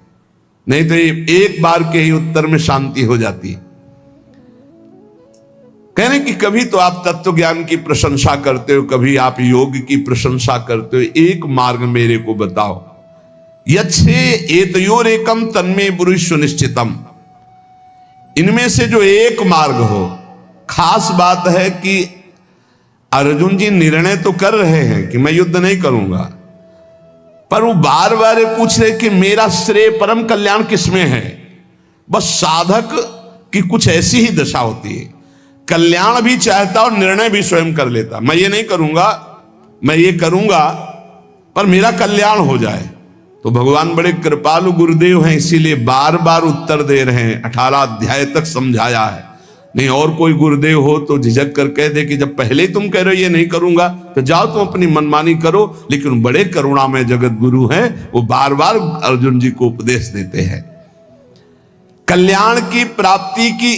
नहीं तो एक बार के ही उत्तर में शांति हो जाती है। कहने कि कभी तो आप तत्व ज्ञान की प्रशंसा करते हो, कभी आप योग की प्रशंसा करते हो, एक मार्ग मेरे को बताओ। यच्छे एतयोरेकम तन्मे ब्रूहि सुनिश्चितम। इनमें से जो एक मार्ग हो, खास बात है कि अर्जुन जी निर्णय तो कर रहे हैं कि मैं युद्ध नहीं करूंगा, पर वो बार बार पूछ रहे कि मेरा श्रेय परम कल्याण किसमें है। बस साधक की कुछ ऐसी ही दशा होती है, कल्याण भी चाहता और निर्णय भी स्वयं कर लेता। मैं ये नहीं करूंगा, मैं ये करूंगा पर मेरा कल्याण हो जाए। तो भगवान बड़े कृपालु गुरुदेव हैं, इसीलिए बार बार उत्तर दे रहे हैं। 18 अध्याय तक समझाया है। नहीं और कोई गुरुदेव हो तो झिझक कर कह दे कि जब पहले ही तुम कह रहे हो ये नहीं करूंगा, तो जाओ तुम अपनी मनमानी करो। लेकिन बड़े करुणा में जगत गुरु हैं, वो बार बार अर्जुन जी को उपदेश देते हैं। कल्याण की प्राप्ति की